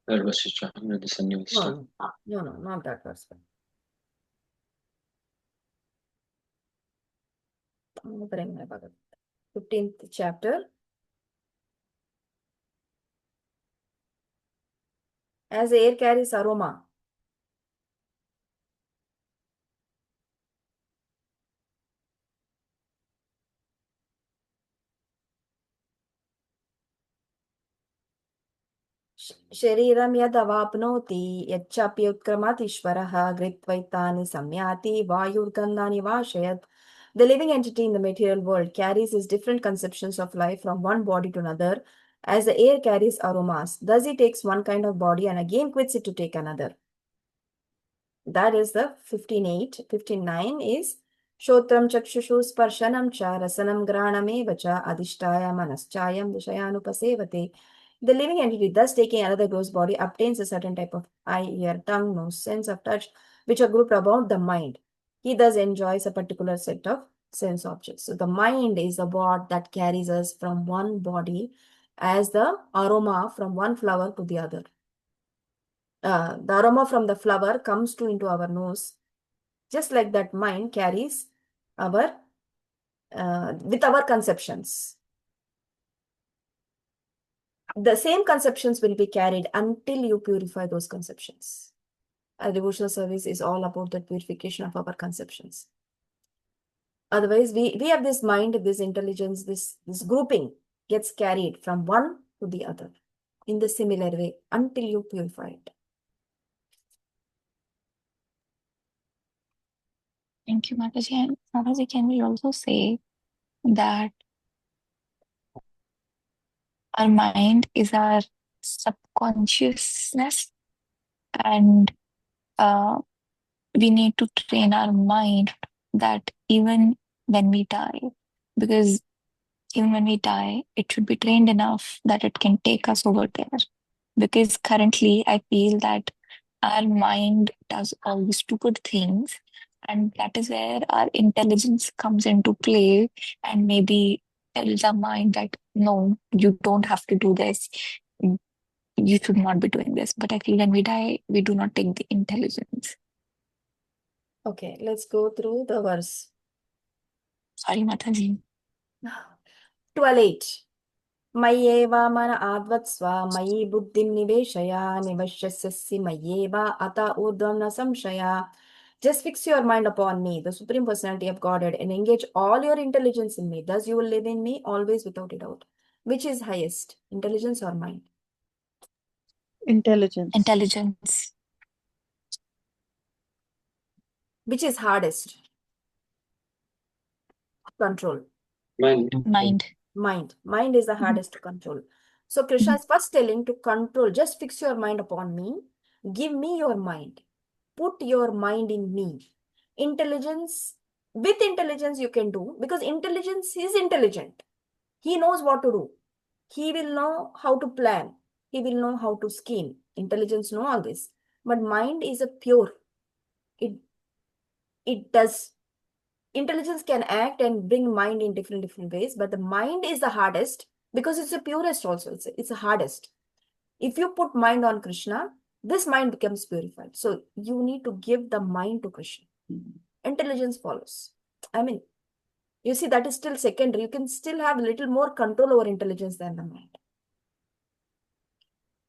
That was just this a new stuff. No, not that verse. 15th chapter. As the air carries aroma. शरीरं यदवाप्नोति यच्चाप्युत्क्रमातीश्वरः गृहीत्वैतानि संयाति वायुर्गन्धानि वाशयत्. The living entity in the material world carries his different conceptions of life from one body to another, as the air carries aromas. Thus he takes one kind of body and again quits it to take another. That is the 15:8. 15:9 is Shotram chakshushu sparshanam cha rasanam graname cha adhishtaya manaschayam vishayanupasevate. The living entity, thus taking another gross body, obtains a certain type of eye, ear, tongue, nose, sense of touch, which are grouped about the mind. He thus enjoys a particular set of sense objects. So the mind is the what that carries us from one body as the aroma from one flower to the other. The aroma from the flower comes into our nose, just like that mind carries our with our conceptions. The same conceptions will be carried until you purify those conceptions. Our devotional service is all about the purification of our conceptions. Otherwise, we have this mind, this intelligence, this grouping gets carried from one to the other in the similar way until you purify it. Thank you, Mataji. And Mataji, can we also say that our mind is our subconsciousness, and we need to train our mind that even when we die, because even when we die, it should be trained enough that it can take us over there. Because currently, I feel that our mind does all these stupid things, and that is where our intelligence comes into play and maybe tells our mind that no, you don't have to do this. You should not be doing this. But I feel when we die, we do not take the intelligence. Okay, let's go through the verse. Sorry, Mataji. 12:8. Mayyeva mana advatsva mayi buddhim niveshaya nivashyasya mayyeva ata urdhvam na samshaya. Just fix your mind upon me, the Supreme Personality of Godhead, and engage all your intelligence in me. Thus you will live in me always without a doubt. Which is highest, intelligence or mind? Intelligence. Intelligence. Which is hardest? Control. Mind. Mind. Mind is the hardest to control. So Krishna is first telling to control, just fix your mind upon me. Give me your mind. Put your mind in me. Intelligence, with intelligence you can do, because intelligence is intelligent. He knows what to do. He will know how to plan. He will know how to scheme. Intelligence know all this. But mind is a pure. It does. Intelligence can act and bring mind in different ways, but the mind is the hardest because it's the purest also. It's the hardest. If you put mind on Krishna, this mind becomes purified. So you need to give the mind to Krishna. Intelligence follows. I mean, you see, that is still secondary. You can still have a little more control over intelligence than the mind.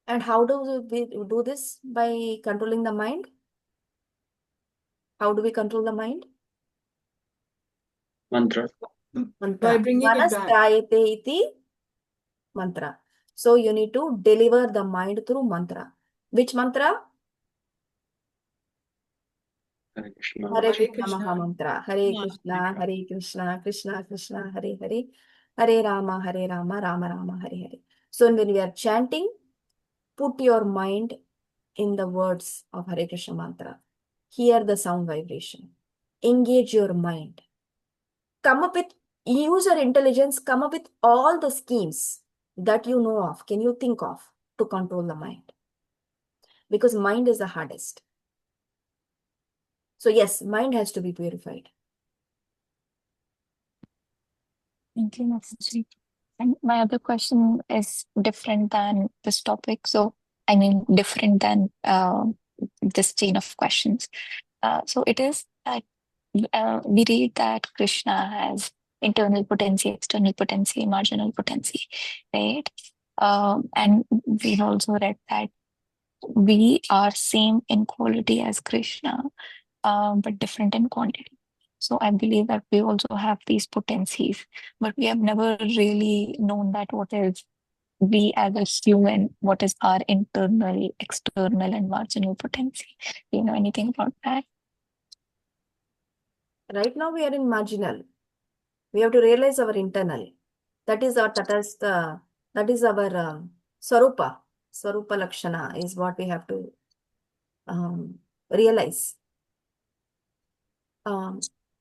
And how do we do this? By controlling the mind? How do we control the mind? Mantra. By bringing it back. Manasayate iti mantra. So you need to deliver the mind through mantra. Which mantra? Hare Krishna. Hare Hare Krishna Krishna. Maha Mantra. Hare Krishna, Hare Krishna, Krishna Krishna, Hare Hare. Hare Rama, Rama Rama, Hare Hare. So when we are chanting, put your mind in the words of Hare Krishna mantra. Hear the sound vibration. Engage your mind. Come up with, use your intelligence, come up with all the schemes that you know of, can you think of, to control the mind. Because mind is the hardest. So yes, mind has to be purified. Thank you, Mataji. And my other question is different than this topic. So, I mean, different than this chain of questions. So it is that we read that Krishna has internal potency, external potency, marginal potency, right? And we've also read that we are same in quality as Krishna, but different in quantity. So I believe that we also have these potencies, but we have never really known that what is we as a human, what is our internal, external, and marginal potency. Do you know anything about that? Right now we are in marginal. We have to realize our internal. That is our Swarupa. Swarupa Lakshana is what we have to realize.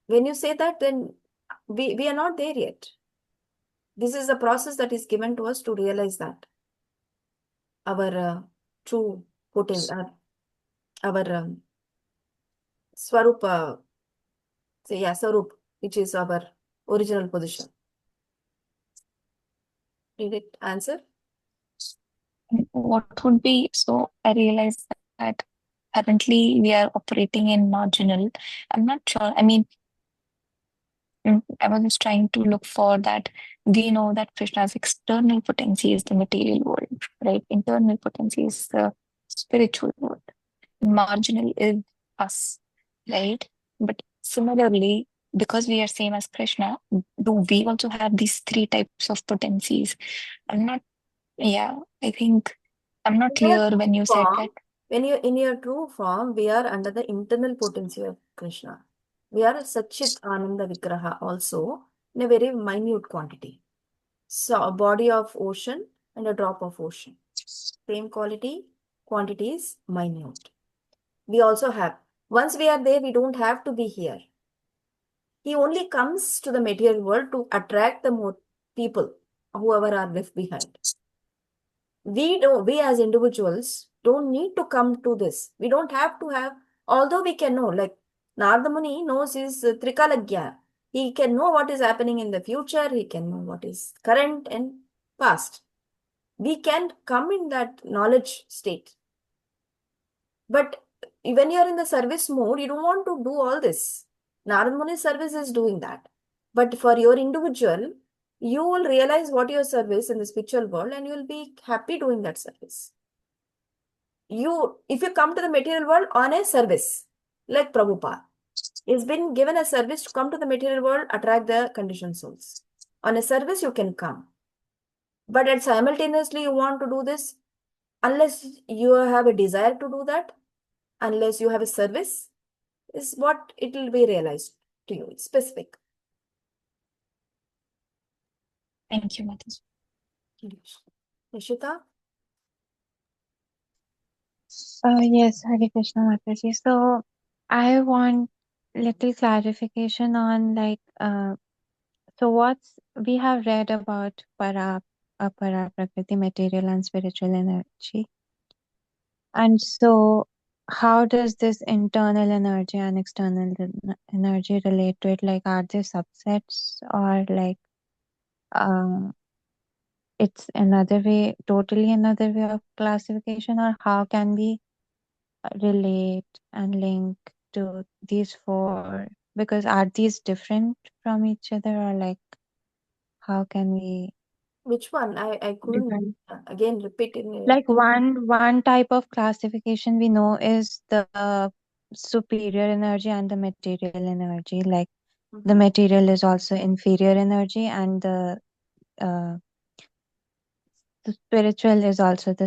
When you say that, then we are not there yet. This is a process that is given to us to realize that our true potential, our Swarupa, Swarup, which is our original position. Did it answer? What would be, so I realized that currently we are operating in marginal. I'm not sure. I mean, I was just trying to look for that. We know that Krishna's external potency is the material world, right? Internal potency is the spiritual world. Marginal is us, right? But similarly, because we are same as Krishna, do we also have these three types of potencies? I think I'm not clear when you said that. When you're in your true form, we are under the internal potency of Krishna. We are Satchit Ananda Vigraha also in a very minute quantity. So a body of ocean and a drop of ocean. Same quality, quantity is minute. We also have, once we are there, we don't have to be here. He only comes to the material world to attract the more people, whoever are left behind. We as individuals don't need to come to this. We don't have to have, although we can know, like Narada Muni knows his Trikalagya. He can know what is happening in the future. He can know what is current and past. We can come in that knowledge state. But when you're in the service mode, you don't want to do all this. Narada Muni's service is doing that. But for your individual, you will realize what your service in the spiritual world and you will be happy doing that service. If you come to the material world on a service, like Prabhupada, he's been given a service to come to the material world, attract the conditioned souls. On a service, you can come. But simultaneously, you want to do this, unless you have a desire to do that, unless you have a service, is what it will be realized to you. It's specific. Thank you, Mataji. Nishita? Yes, Hare Krishna Mataji. So I want little clarification on so we have read about para prakriti, material and spiritual energy. And so how does this internal energy and external energy relate to it? Like, are they subsets, or it's totally another way of classification, or how can we relate and link to these four? Because are these different from each other, or how can we? Which one? I couldn't again repeat it. Like one type of classification we know is the superior energy and the material energy. Like the material is also inferior energy, and the spiritual is also the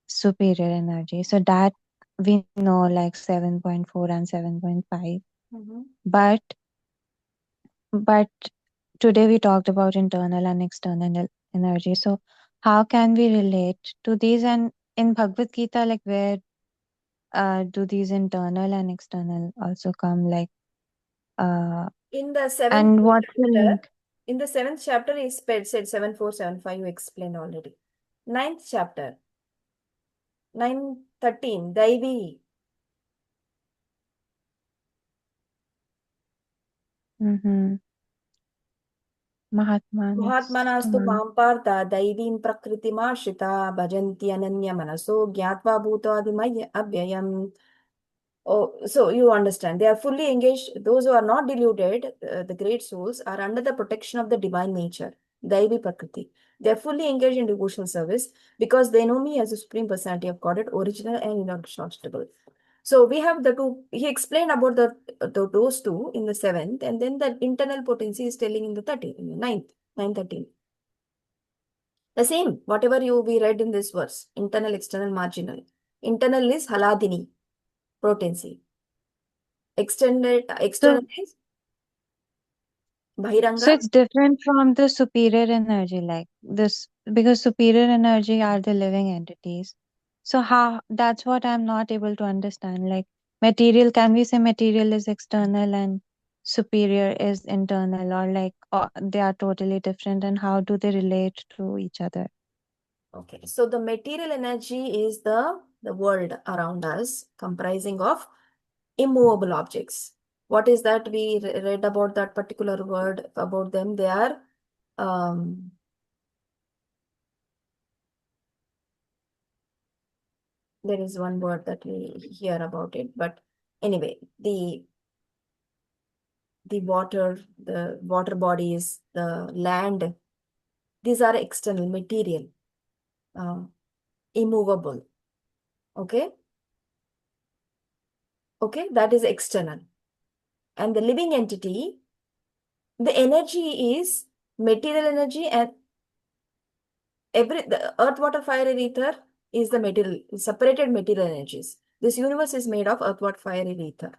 superior energy. So that we know, like 7.4 and 7.5. But today we talked about internal and external energy. So how can we relate to these? And in Bhagavad Gita, like where do these internal and external also come? Like In the seventh and what's the chapter, link? in the seventh chapter, he said 7475, you explained already. Ninth chapter, 913, Daivi. Mm-hmm. Mahatmanas. Mahatmanastu mam partha daivim prakritimashita bhajanti ananya manaso gyatva bhutadimaya abhyayam. Oh, so you understand. They are fully engaged. Those who are not deluded, the great souls, are under the protection of the divine nature, Daivi Prakriti. They are fully engaged in devotional service because they know me as the Supreme Personality of Godhead, original and inexhaustible. So we have the two. He explained about those two in the 7th, and then the internal potency is telling in the 13th, in the 9th, 913. The same, whatever we read in this verse, internal, external, marginal. Internal is Haladini, potency. External is Bhiranga. So it's different from the superior energy, like this, because superior energy are the living entities. So how, that's what I'm not able to understand. Like material, can we say material is external and superior is internal, or like they are totally different, and how do they relate to each other? Okay, so the material energy is the world around us, comprising of immovable objects. What is that? We read about that particular word about them. They are there is one word that we hear about it, but anyway, the water, the water bodies, the land, these are external material, immovable. Okay, that is external. And the living entity, the energy is material energy, and the earth, water, fire, and ether is the material, separated material energies. This universe is made of earth, water, fire, and ether.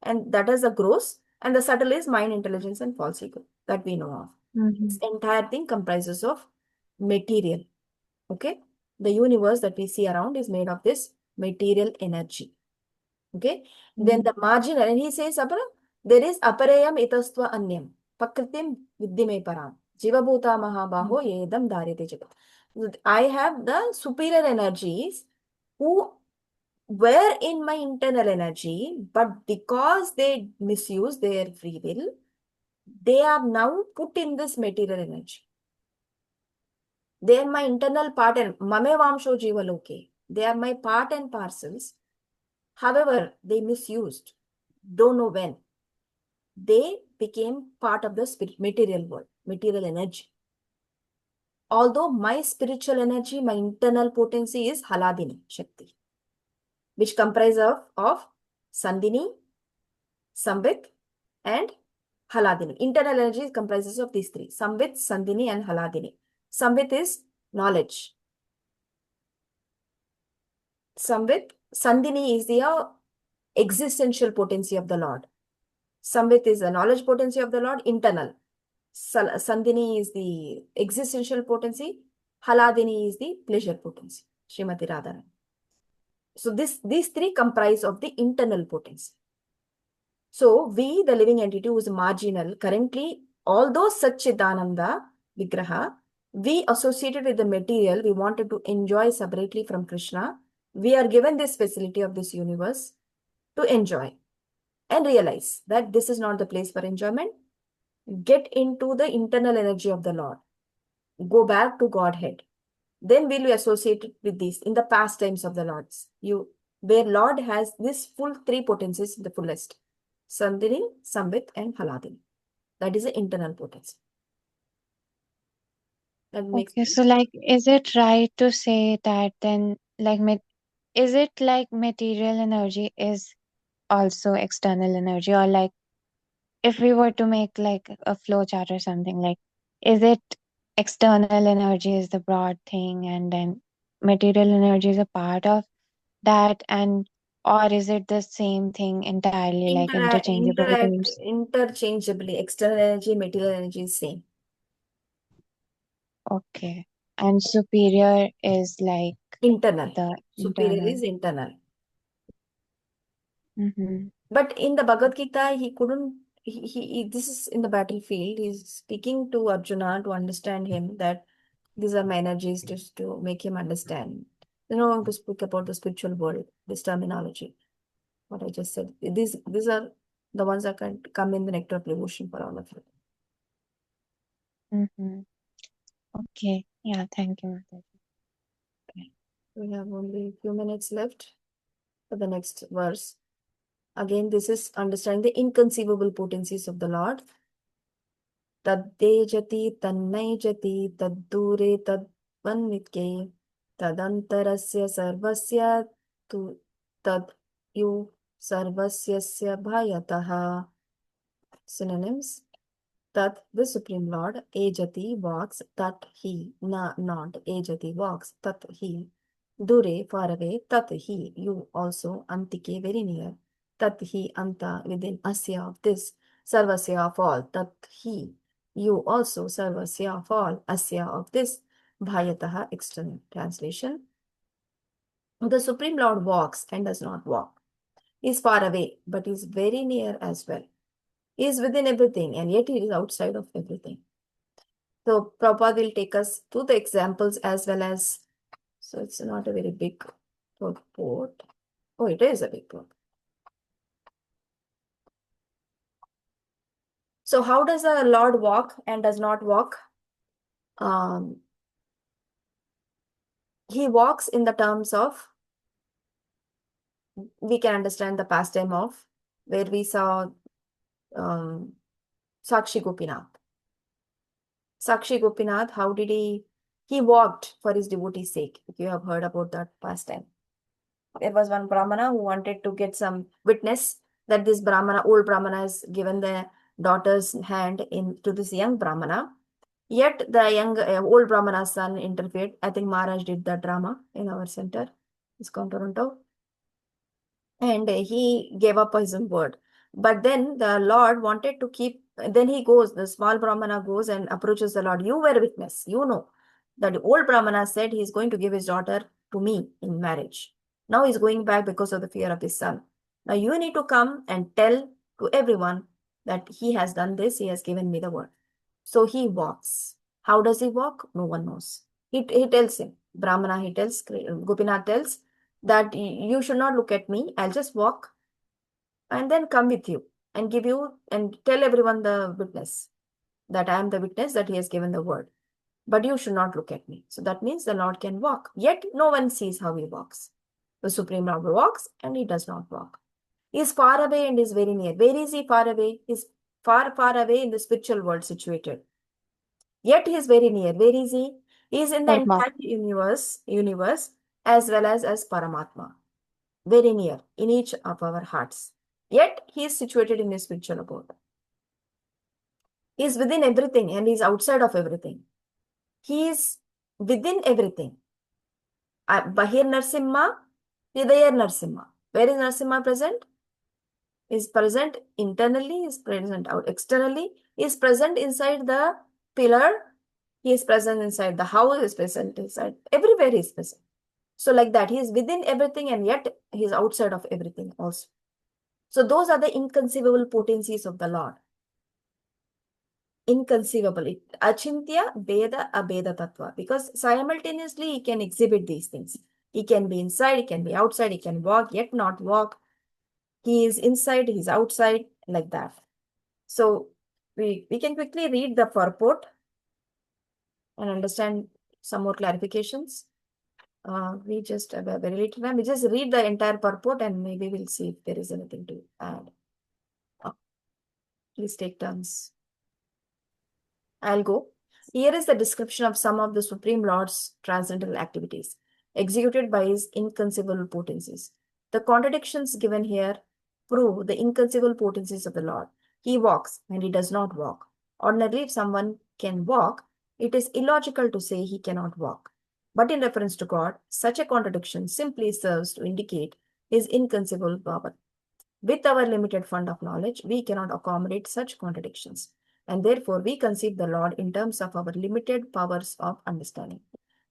And that is the gross, and the subtle is mind, intelligence, and false ego that we know of. This entire thing comprises of material. Okay? The universe that we see around is made of this material energy. Okay? Then the marginal, and he says, there is aparayam itastva anyam, pakritim vidyame param, jivabhuta mahabaho yedam dharyate jagat. I have the superior energies who were in my internal energy, but because they misuse their free will, they are now put in this material energy. They are my internal part and mame vamsho jivaloke. They are my part and parcels. However, they misused. Don't know when. They became part of the spirit, material world, material energy. Although my spiritual energy, my internal potency is Haladini Shakti, which comprises of Sandhini, Samvit, and Haladini. Internal energy comprises of these three: Samvit, Sandhini, and Haladini. Samvit is knowledge. Samvit, Sandhini is the existential potency of the Lord. Samvit is the knowledge potency of the Lord, internal. Sandhini is the existential potency. Haladini is the pleasure potency. Srimati Radharani. So these three comprise of the internal potency. So we, the living entity who is marginal, currently, although Satchidananda Vigraha, we associated with the material we wanted to enjoy separately from Krishna, we are given this facility of this universe to enjoy and realize that this is not the place for enjoyment. Get into the internal energy of the Lord. Go back to Godhead. Then we'll be associated with these in the pastimes of the Lords. Where Lord has this full three potencies in the fullest: Sandhini, Samvit, and Haladini. That is the internal potency. That makes Okay, sense. so like, is it right to say that then, like, is it like material energy is also external energy, or like, if we were to make like a flow chart or something, like, is it external energy is the broad thing, and then material energy is a part of that, and or is it the same thing entirely, like interchangeable? Because Interchangeably, external energy, material energy is same. Okay. And superior is like Internal. the Superior internal. is internal. Mm-hmm. But in the Bhagavad Gita, he couldn't. This is in the battlefield. He's speaking to Arjuna to understand him that these are my energies just to make him understand. You know, to speak about the spiritual world, this terminology. What I just said. These are the ones that can come in the nectar of devotion for all of you. Mm-hmm. Okay. Yeah, thank you, Mataji. We have only a few minutes left for the next verse. Again, this is understanding the inconceivable potencies of the Lord. Taddejati tannai taddure tadvanmitke tadantarasya sarvasya tu tad yu sarvasyasya bhayataha. Synonyms. Tat, the Supreme Lord, Ejati walks, Tat he, not, Ejati walks, Tat he. Dure, far away, Tat he, you also, Antike, very near. Tat he, Anta, within, Asya of this, Sarvasya of all, Tat he, you also, Sarvasya of all, Asya of this, Bhayataha, external translation. The Supreme Lord walks and does not walk. He is far away, but is very near as well. He is within everything, and yet he is outside of everything. So Prabhupada will take us to the examples as well as, so it's not a very big purport. Oh, it is a big purport. So how does the Lord walk and does not walk? He walks in the terms of, we can understand the pastime of, where we saw Sakshi Gopinath. Sakshi Gopinath, how did he walked for his devotee's sake, if you have heard about that pastime. There was one Brahmana who wanted to get some witness that this Brahmana, old Brahmana, has given the daughter's hand to this young Brahmana. Yet the young old Brahmana's son interfered. I think Maharaj did that drama in our center, ISKCON Toronto. And he gave up his own word. But then the Lord wanted to keep, then he goes, the small Brahmana goes and approaches the Lord. You were a witness, you know, that the old Brahmana said he's going to give his daughter to me in marriage. Now he's going back because of the fear of his son. Now you need to come and tell to everyone that he has done this, he has given me the word. So he walks. How does he walk? No one knows. He tells him, Brahmana, he tells, Gopinath tells, that you should not look at me. I'll just walk and then come with you and give you and tell everyone the witness that I am the witness that he has given the word. But you should not look at me. So that means the Lord can walk. Yet no one sees how he walks. The Supreme Lord walks and he does not walk. He is far away and is very near. Where is he far away? He is far, far away in the spiritual world situated. Yet he is very near. Where is he? He is in the entire universe as well as Paramatma. Very near in each of our hearts. Yet he is situated in a spiritual abode. He is within everything and he is outside of everything. He is within everything. Bahir Narsimha, Hridaya Narsimha. Where is Narsimha present? He is present internally, he is present out externally, he is present inside the pillar, he is present inside the house, he is present inside, everywhere he is present. So like that, he is within everything and yet he is outside of everything also. So those are the inconceivable potencies of the Lord. Inconceivable. Achintya, Veda, Abeda Tattva. Because simultaneously he can exhibit these things. He can be inside, he can be outside, he can walk, yet not walk. He is inside, he is outside, like that. So we can quickly read the purport and understand some more clarifications. We just have a very little time. We just read the entire purport and maybe we'll see if there is anything to add. Please take turns. I'll go. Here is the description of some of the Supreme Lord's transcendental activities executed by his inconceivable potencies. The contradictions given here prove the inconceivable potencies of the Lord. He walks and he does not walk. Ordinarily, if someone can walk, it is illogical to say he cannot walk. But in reference to God, such a contradiction simply serves to indicate his inconceivable power. With our limited fund of knowledge, we cannot accommodate such contradictions. and therefore we conceive the Lord in terms of our limited powers of understanding.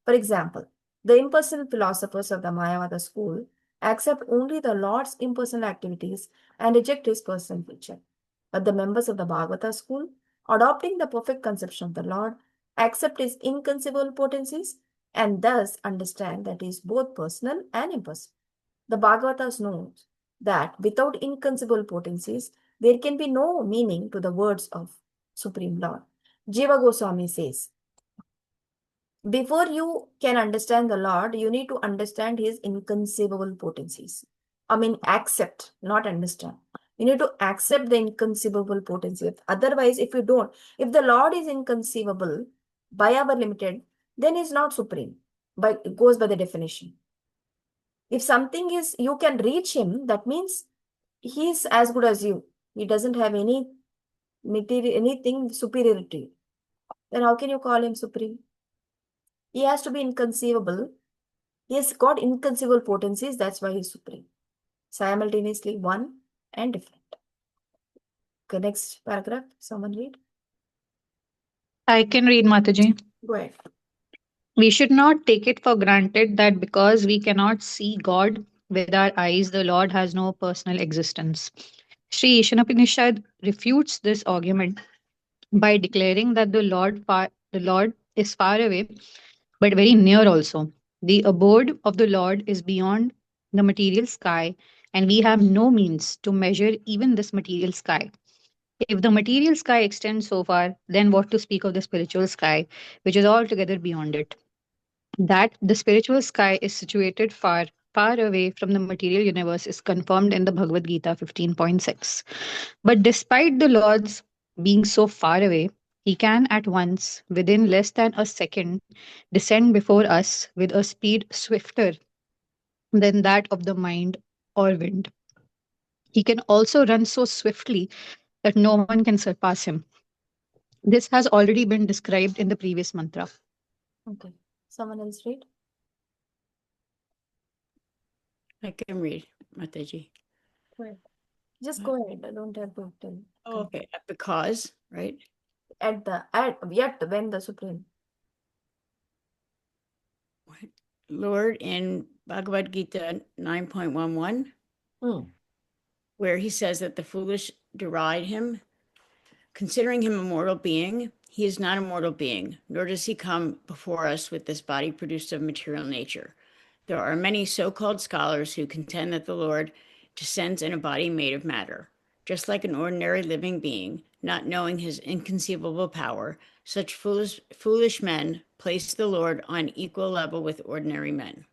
For example, the impersonal philosophers of the Mayavada school accept only the Lord's impersonal activities and reject his personal nature. But the members of the Bhagavata school, adopting the perfect conception of the Lord, accept his inconceivable potencies and thus understand that he is both personal and impersonal. The Bhagavatas knows that without inconceivable potencies, there can be no meaning to the words of Supreme Lord. Jiva Goswami says, before you can understand the Lord, you need to understand his inconceivable potencies. I mean, accept, not understand. You need to accept the inconceivable potency. Otherwise, if you don't, if the Lord is inconceivable by our limited, then he's not supreme. But it goes by the definition. If something is, you can reach him, that means he's as good as you. He doesn't have any material, anything superior to you. Then how can you call him supreme? He has to be inconceivable. He has got inconceivable potencies. That's why he's supreme. Simultaneously one and different. Okay, next paragraph. Someone read. I can read, Mataji. Go ahead. We should not take it for granted that because we cannot see God with our eyes, the Lord has no personal existence. Sri Ishanupanishad refutes this argument by declaring that the Lord is far away, but very near also. The abode of the Lord is beyond the material sky, and we have no means to measure even this material sky. If the material sky extends so far, then what to speak of the spiritual sky, which is altogether beyond it? That the spiritual sky is situated far, far away from the material universe is confirmed in the Bhagavad Gita 15.6. But despite the Lord's being so far away, he can at once, within less than a second, descend before us with a speed swifter than that of the mind or wind. He can also run so swiftly that no one can surpass him. This has already been described in the previous mantra. Okay. Someone else read. I can read, Mataji. Go ahead. Just go ahead. I don't have to tell. Oh, okay. Because, right? Yet when the supreme. Lord in Bhagavad Gita 9.11, where he says that the foolish deride him, considering him a mortal being. He is not a mortal being, nor does he come before us with this body produced of material nature. There are many so-called scholars who contend that the Lord descends in a body made of matter. Just like an ordinary living being, not knowing his inconceivable power, such foolish men place the Lord on equal level with ordinary men.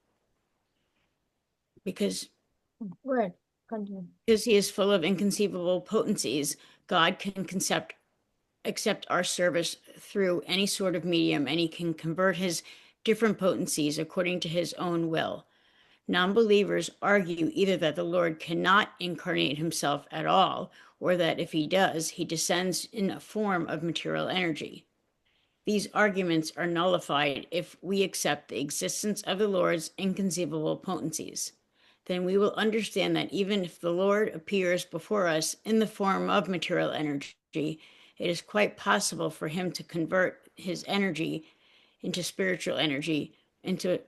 Because he is full of inconceivable potencies, God can accept our service through any sort of medium, and he can convert his different potencies according to his own will. Non-believers argue either that the Lord cannot incarnate himself at all, or that if he does, he descends in a form of material energy. These arguments are nullified if we accept the existence of the Lord's inconceivable potencies. Then we will understand that even if the Lord appears before us in the form of material energy, it is quite possible for him to convert his energy into spiritual energy, into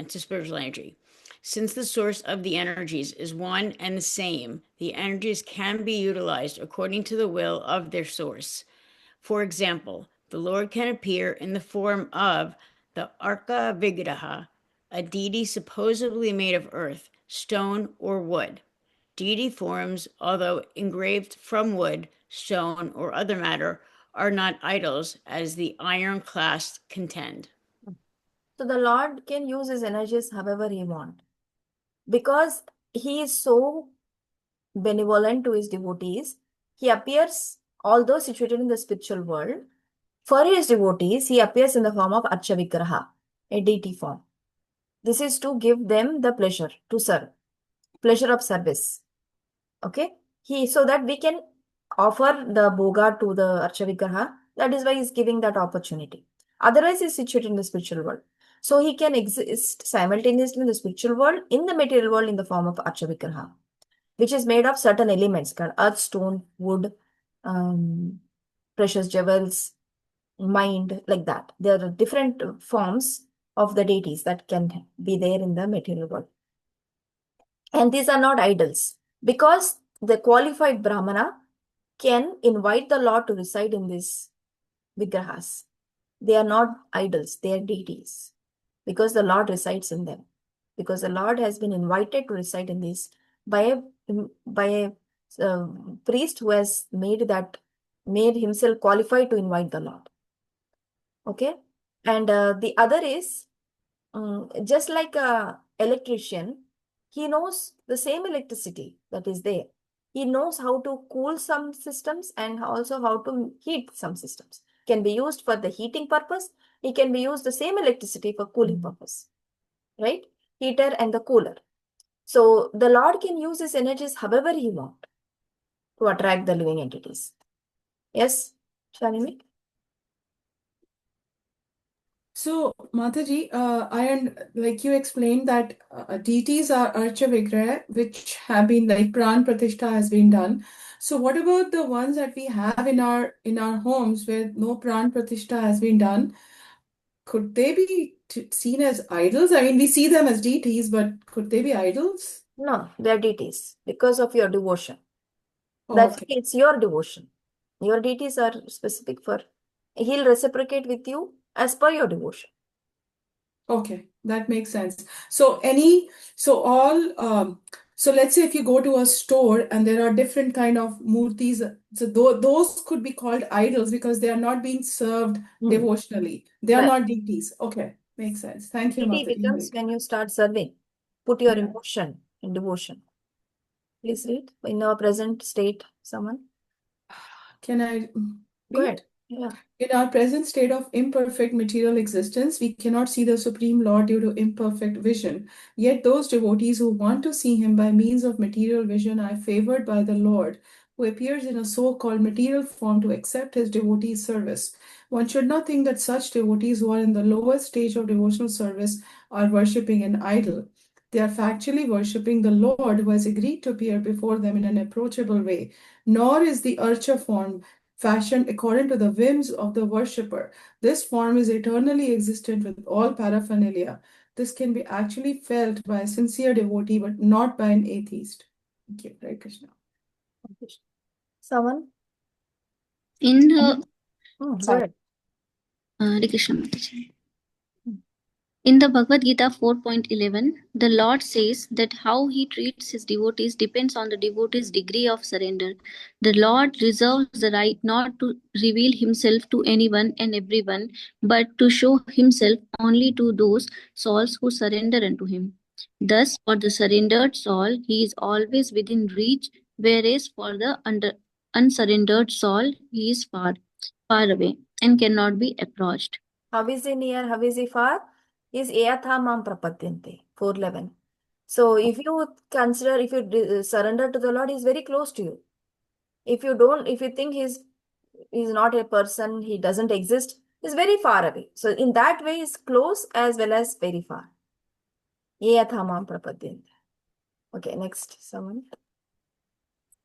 spiritual energy. Since the source of the energies is one and the same, the energies can be utilized according to the will of their source. For example, the Lord can appear in the form of the Arka Vigraha, a deity supposedly made of earth, stone, or wood. Deity forms, although engraved from wood, stone, or other matter, are not idols, as the ironclads contend. So the Lord can use his energies however he wants. Because he is so benevolent to his devotees, he appears, although situated in the spiritual world, for his devotees, he appears in the form of Archa Vigraha, a deity form. This is to give them the pleasure to serve, pleasure of service. Okay? So that we can offer the bhoga to the Archa Vigraha. That is why he is giving that opportunity. Otherwise, he is situated in the spiritual world. So he can exist simultaneously in the spiritual world, in the material world, in the form of Archa Vigraha, which is made of certain elements called earth, stone, wood, precious jewels, mind, like that. There are different forms of the deities that can be there in the material world. And these are not idols, because the qualified Brahmana can invite the Lord to reside in these vigrahas. They are not idols, they are deities, because the Lord resides in them. Because the Lord has been invited to reside in these by a priest who has made himself qualified to invite the Lord. Okay, and the other is just like a electrician, he knows the same electricity that is there. He knows how to cool some systems and also how to heat some systems. Can be used for the heating purpose. It can be used the same electricity for cooling purpose, right? Heater and the cooler. So the Lord can use his energies however he wants to attract the living entities. Yes, Shalini? So, Mataji, like you explained that deities are Archa Vigraha, which have been like Pran Pratishtha has been done. So, what about the ones that we have in our homes where no Pran Pratishtha has been done? Could they be seen as idols? I mean, we see them as deities, but could they be idols? No, they are deities because of your devotion. Oh, That's okay. it's your devotion. Your deities are specific for, he'll reciprocate with you as per your devotion. Okay, that makes sense. So let's say if you go to a store and there are different kind of murtis, so those could be called idols because they are not being served devotionally. They are Right. not deities. Okay, makes sense. Thank you, Deity Mataji. becomes when you start serving. Put your Yeah. emotion in devotion. Please read in our present state, someone. Can I Go read? ahead. Yeah. In our present state of imperfect material existence, we cannot see the Supreme Lord due to imperfect vision. Yet those devotees who want to see him by means of material vision are favored by the Lord, who appears in a so-called material form to accept his devotees' service. One should not think that such devotees who are in the lowest stage of devotional service are worshipping an idol. They are factually worshipping the Lord who has agreed to appear before them in an approachable way. Nor is the Archa form fashioned according to the whims of the worshipper. This form is eternally existent with all paraphernalia. This can be actually felt by a sincere devotee, but not by an atheist. Thank you, Hare Krishna. Someone? In the Go Sorry. ahead. Hare Krishna Mataji. In the Bhagavad Gita 4.11, the Lord says that how he treats his devotees depends on the devotee's degree of surrender. The Lord reserves the right not to reveal himself to anyone and everyone, but to show himself only to those souls who surrender unto him. Thus, for the surrendered soul, he is always within reach, whereas for the unsurrendered soul, he is far, far away and cannot be approached. How is he near? How is he far? Is Eyatha Mam Prapadyante, 411. So if you consider, if you surrender to the Lord, he's very close to you. If you think he's not a person, he doesn't exist, he's very far away. So in that way, he's close as well as very far. Eyatha Mam Prapadyante. Okay, next, someone.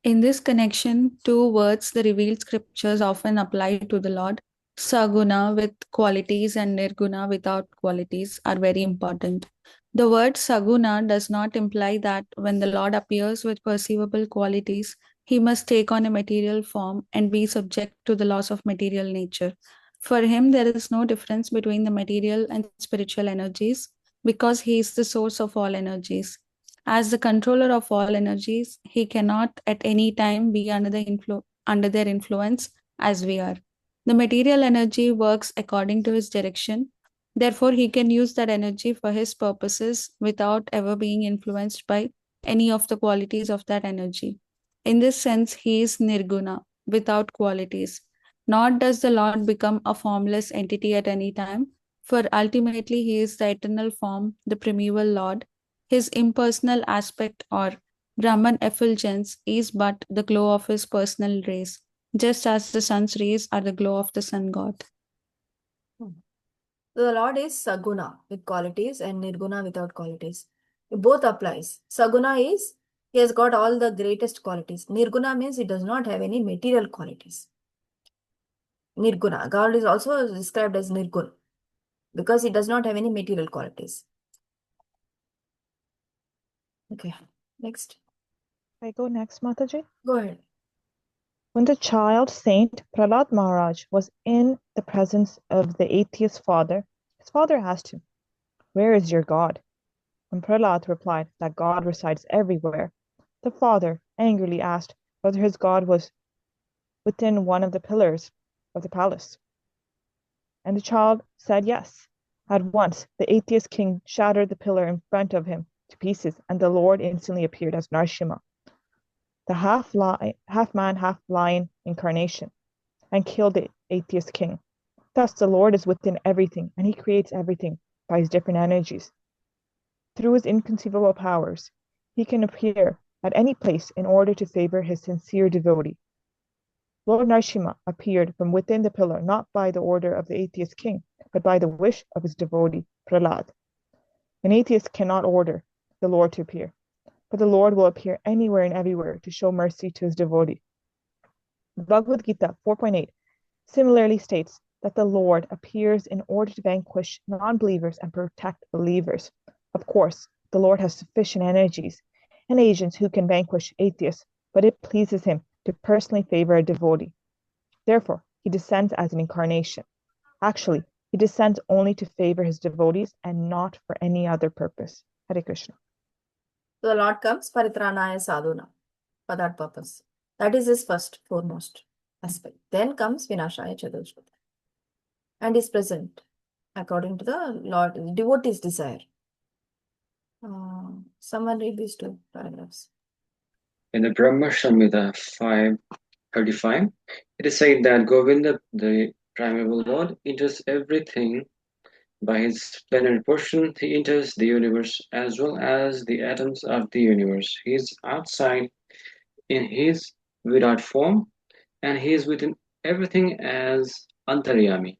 In this connection, two words the revealed scriptures often apply to the Lord. Saguna with qualities and Nirguna without qualities are very important. The word Saguna does not imply that when the Lord appears with perceivable qualities, he must take on a material form and be subject to the laws of material nature. For him, there is no difference between the material and spiritual energies because he is the source of all energies. As the controller of all energies, he cannot at any time be under their influence as we are. The material energy works according to his direction. Therefore, he can use that energy for his purposes without ever being influenced by any of the qualities of that energy. In this sense, he is nirguna, without qualities. Nor does the Lord become a formless entity at any time, for ultimately he is the eternal form, the primeval Lord. His impersonal aspect or Brahman effulgence is but the glow of his personal rays, just as the sun's rays are the glow of the sun god. The Lord is Saguna with qualities and Nirguna without qualities. It both applies. Saguna is, he has got all the greatest qualities. Nirguna means he does not have any material qualities. Nirguna. God is also described as Nirgun because he does not have any material qualities. Okay, next. I go next, Mataji. Go ahead. When the child saint Prahlad Maharaj was in the presence of the atheist father, his father asked him, "Where is your God?" When Prahlad replied that God resides everywhere, the father angrily asked whether his God was within one of the pillars of the palace. And the child said yes. At once, the atheist king shattered the pillar in front of him to pieces, and the Lord instantly appeared as Narsimha, the half man, half lion incarnation, and killed the atheist king. Thus, the Lord is within everything, and he creates everything by his different energies. Through his inconceivable powers, he can appear at any place in order to favor his sincere devotee. Lord Narsimha appeared from within the pillar not by the order of the atheist king, but by the wish of his devotee, Prahlad. An atheist cannot order the Lord to appear, but the Lord will appear anywhere and everywhere to show mercy to his devotee. Bhagavad Gita 4.8 similarly states that the Lord appears in order to vanquish non-believers and protect believers. Of course, the Lord has sufficient energies and agents who can vanquish atheists, but it pleases him to personally favor a devotee. Therefore, he descends as an incarnation. Actually, he descends only to favor his devotees and not for any other purpose. Hare Krishna. So the Lord comes paritranaya sadhuna for that purpose. That is his first, foremost aspect. Then comes vinashaya chaturshvata and is present according to the Lord, the devotee's desire. Someone read these two paragraphs. In the Brahma Samhita 5:35, it is said that Govinda, the primeval Lord, enters everything by his plenary portion. He enters the universe as well as the atoms of the universe. He is outside in his Virat form, and he is within everything as Antaryami.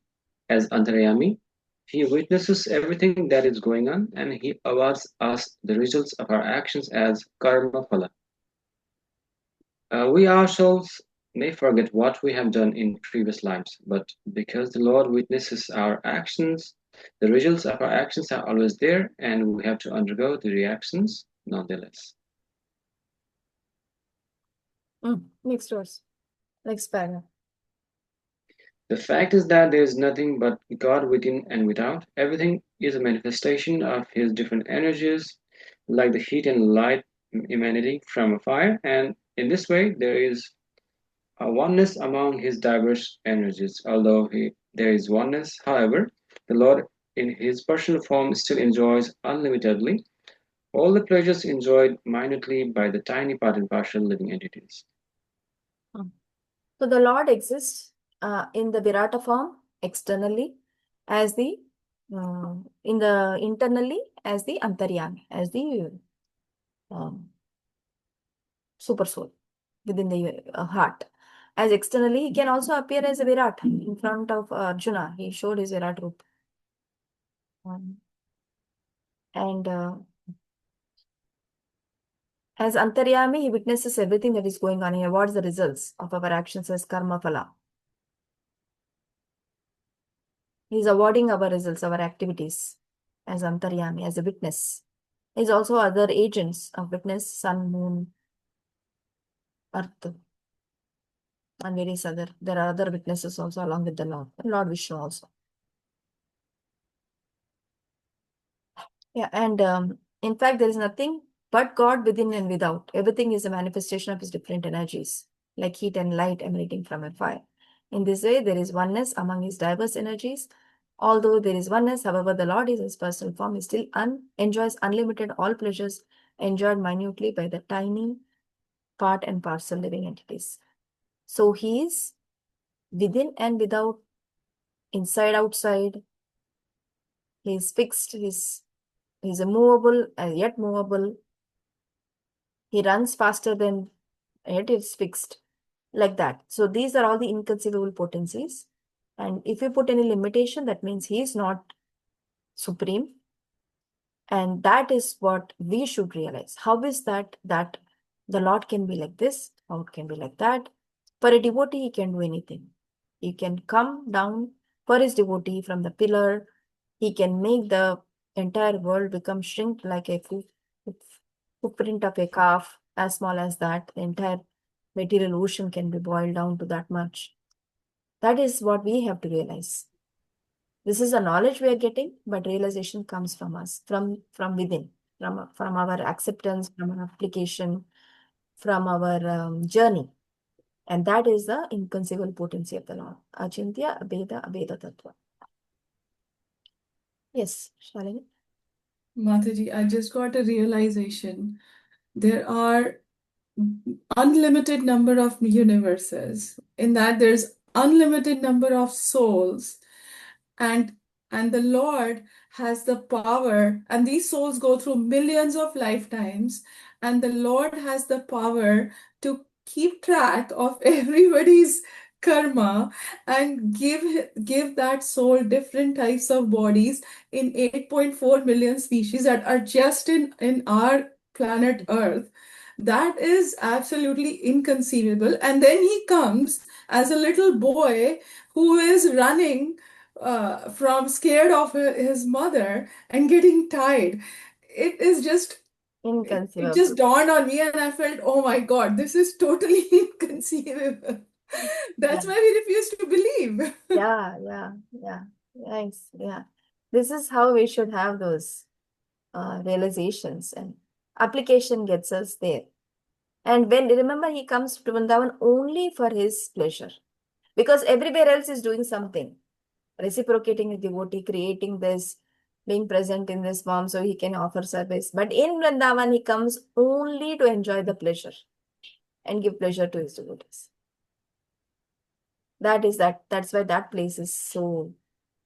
As Antaryami, he witnesses everything that is going on, and he awards us the results of our actions as karma phala. We ourselves may forget what we have done in previous lives, but because the Lord witnesses our actions, the results of our actions are always there, and we have to undergo the reactions nonetheless. Next verse. Next paragraph. The fact is that there is nothing but God within and without. Everything is a manifestation of his different energies, like the heat and light emanating from a fire, and in this way there is a oneness among his diverse energies. Although there is oneness, however, the Lord in his personal form still enjoys unlimitedly all the pleasures enjoyed minutely by the tiny part and partial living entities. So the Lord exists in the Virata form externally as the internally as the Antaryami, as the super soul within the heart. As externally, he can also appear as a Virat in front of Arjuna. He showed his Virat roop. As Antaryami, he witnesses everything that is going on. He awards the results of our actions as karma phala. He is awarding our results, our activities as Antaryami, as a witness. He is also other agents of witness, sun, moon, earth, and various other. There are other witnesses also along with the Lord. Lord Vishnu also. Yeah, and in fact, there is nothing but God within and without. Everything is a manifestation of his different energies, like heat and light emanating from a fire. In this way, there is oneness among his diverse energies. Although there is oneness, however, the Lord is his personal form. He still enjoys unlimited all pleasures enjoyed minutely by the tiny part and parcel living entities. So he is within and without, inside, outside. He is fixed. He's immovable, yet movable. He runs faster than, yet it's fixed, like that. So these are all the inconceivable potencies. And if you put any limitation, that means he is not supreme. And that is what we should realize. How is that the Lord can be like this, how it can be like that? For a devotee, he can do anything. He can come down for his devotee from the pillar. He can make the entire world become shrink like a footprint of a calf, as small as that. The entire material ocean can be boiled down to that much. That is what we have to realize. This is the knowledge we are getting, but realization comes from us, from within, from our acceptance, from our application, from our journey. And that is the inconceivable potency of the Lord. Achintya Abheda Abheda Tattva. Yes, Shalini. Mataji, I just got a realization. There are unlimited number of universes, in that there's unlimited number of souls, and the Lord has the power, and these souls go through millions of lifetimes, and the Lord has the power to keep track of everybody's karma and give that soul different types of bodies in 8.4 million species that are just in our planet Earth. That is absolutely inconceivable. And then he comes as a little boy who is running from scared of his mother and getting tied. It is just it just Inconceivable. dawned on me, and I felt, oh my God, this is totally inconceivable. That's Yeah. why we refuse to believe. Yeah. Thanks. Yeah. This is how we should have those realizations, and application gets us there. And when, remember, he comes to Vrindavan only for his pleasure, because everywhere else is doing something, reciprocating with devotee, creating this, being present in this form so he can offer service. But in Vrindavan, he comes only to enjoy the pleasure and give pleasure to his devotees. That's why that place is so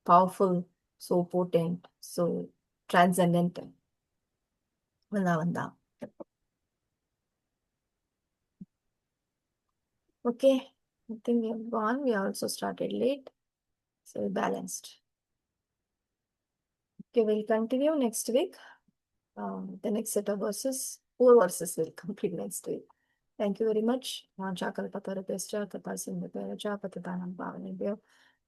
powerful, so potent, so transcendental. Vrindavan Dham. Okay, I think we have gone. We also started late, so we balanced. Okay, we'll continue next week. The next set of verses, 4 verses will complete next week. Thank you very much.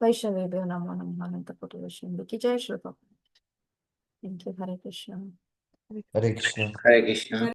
Vaishnavebhyo namo namo ananta koti vaishnava ki jai Shri Prabhupada. Thank you. Hare Krishna. Hare Krishna. Hare Krishna.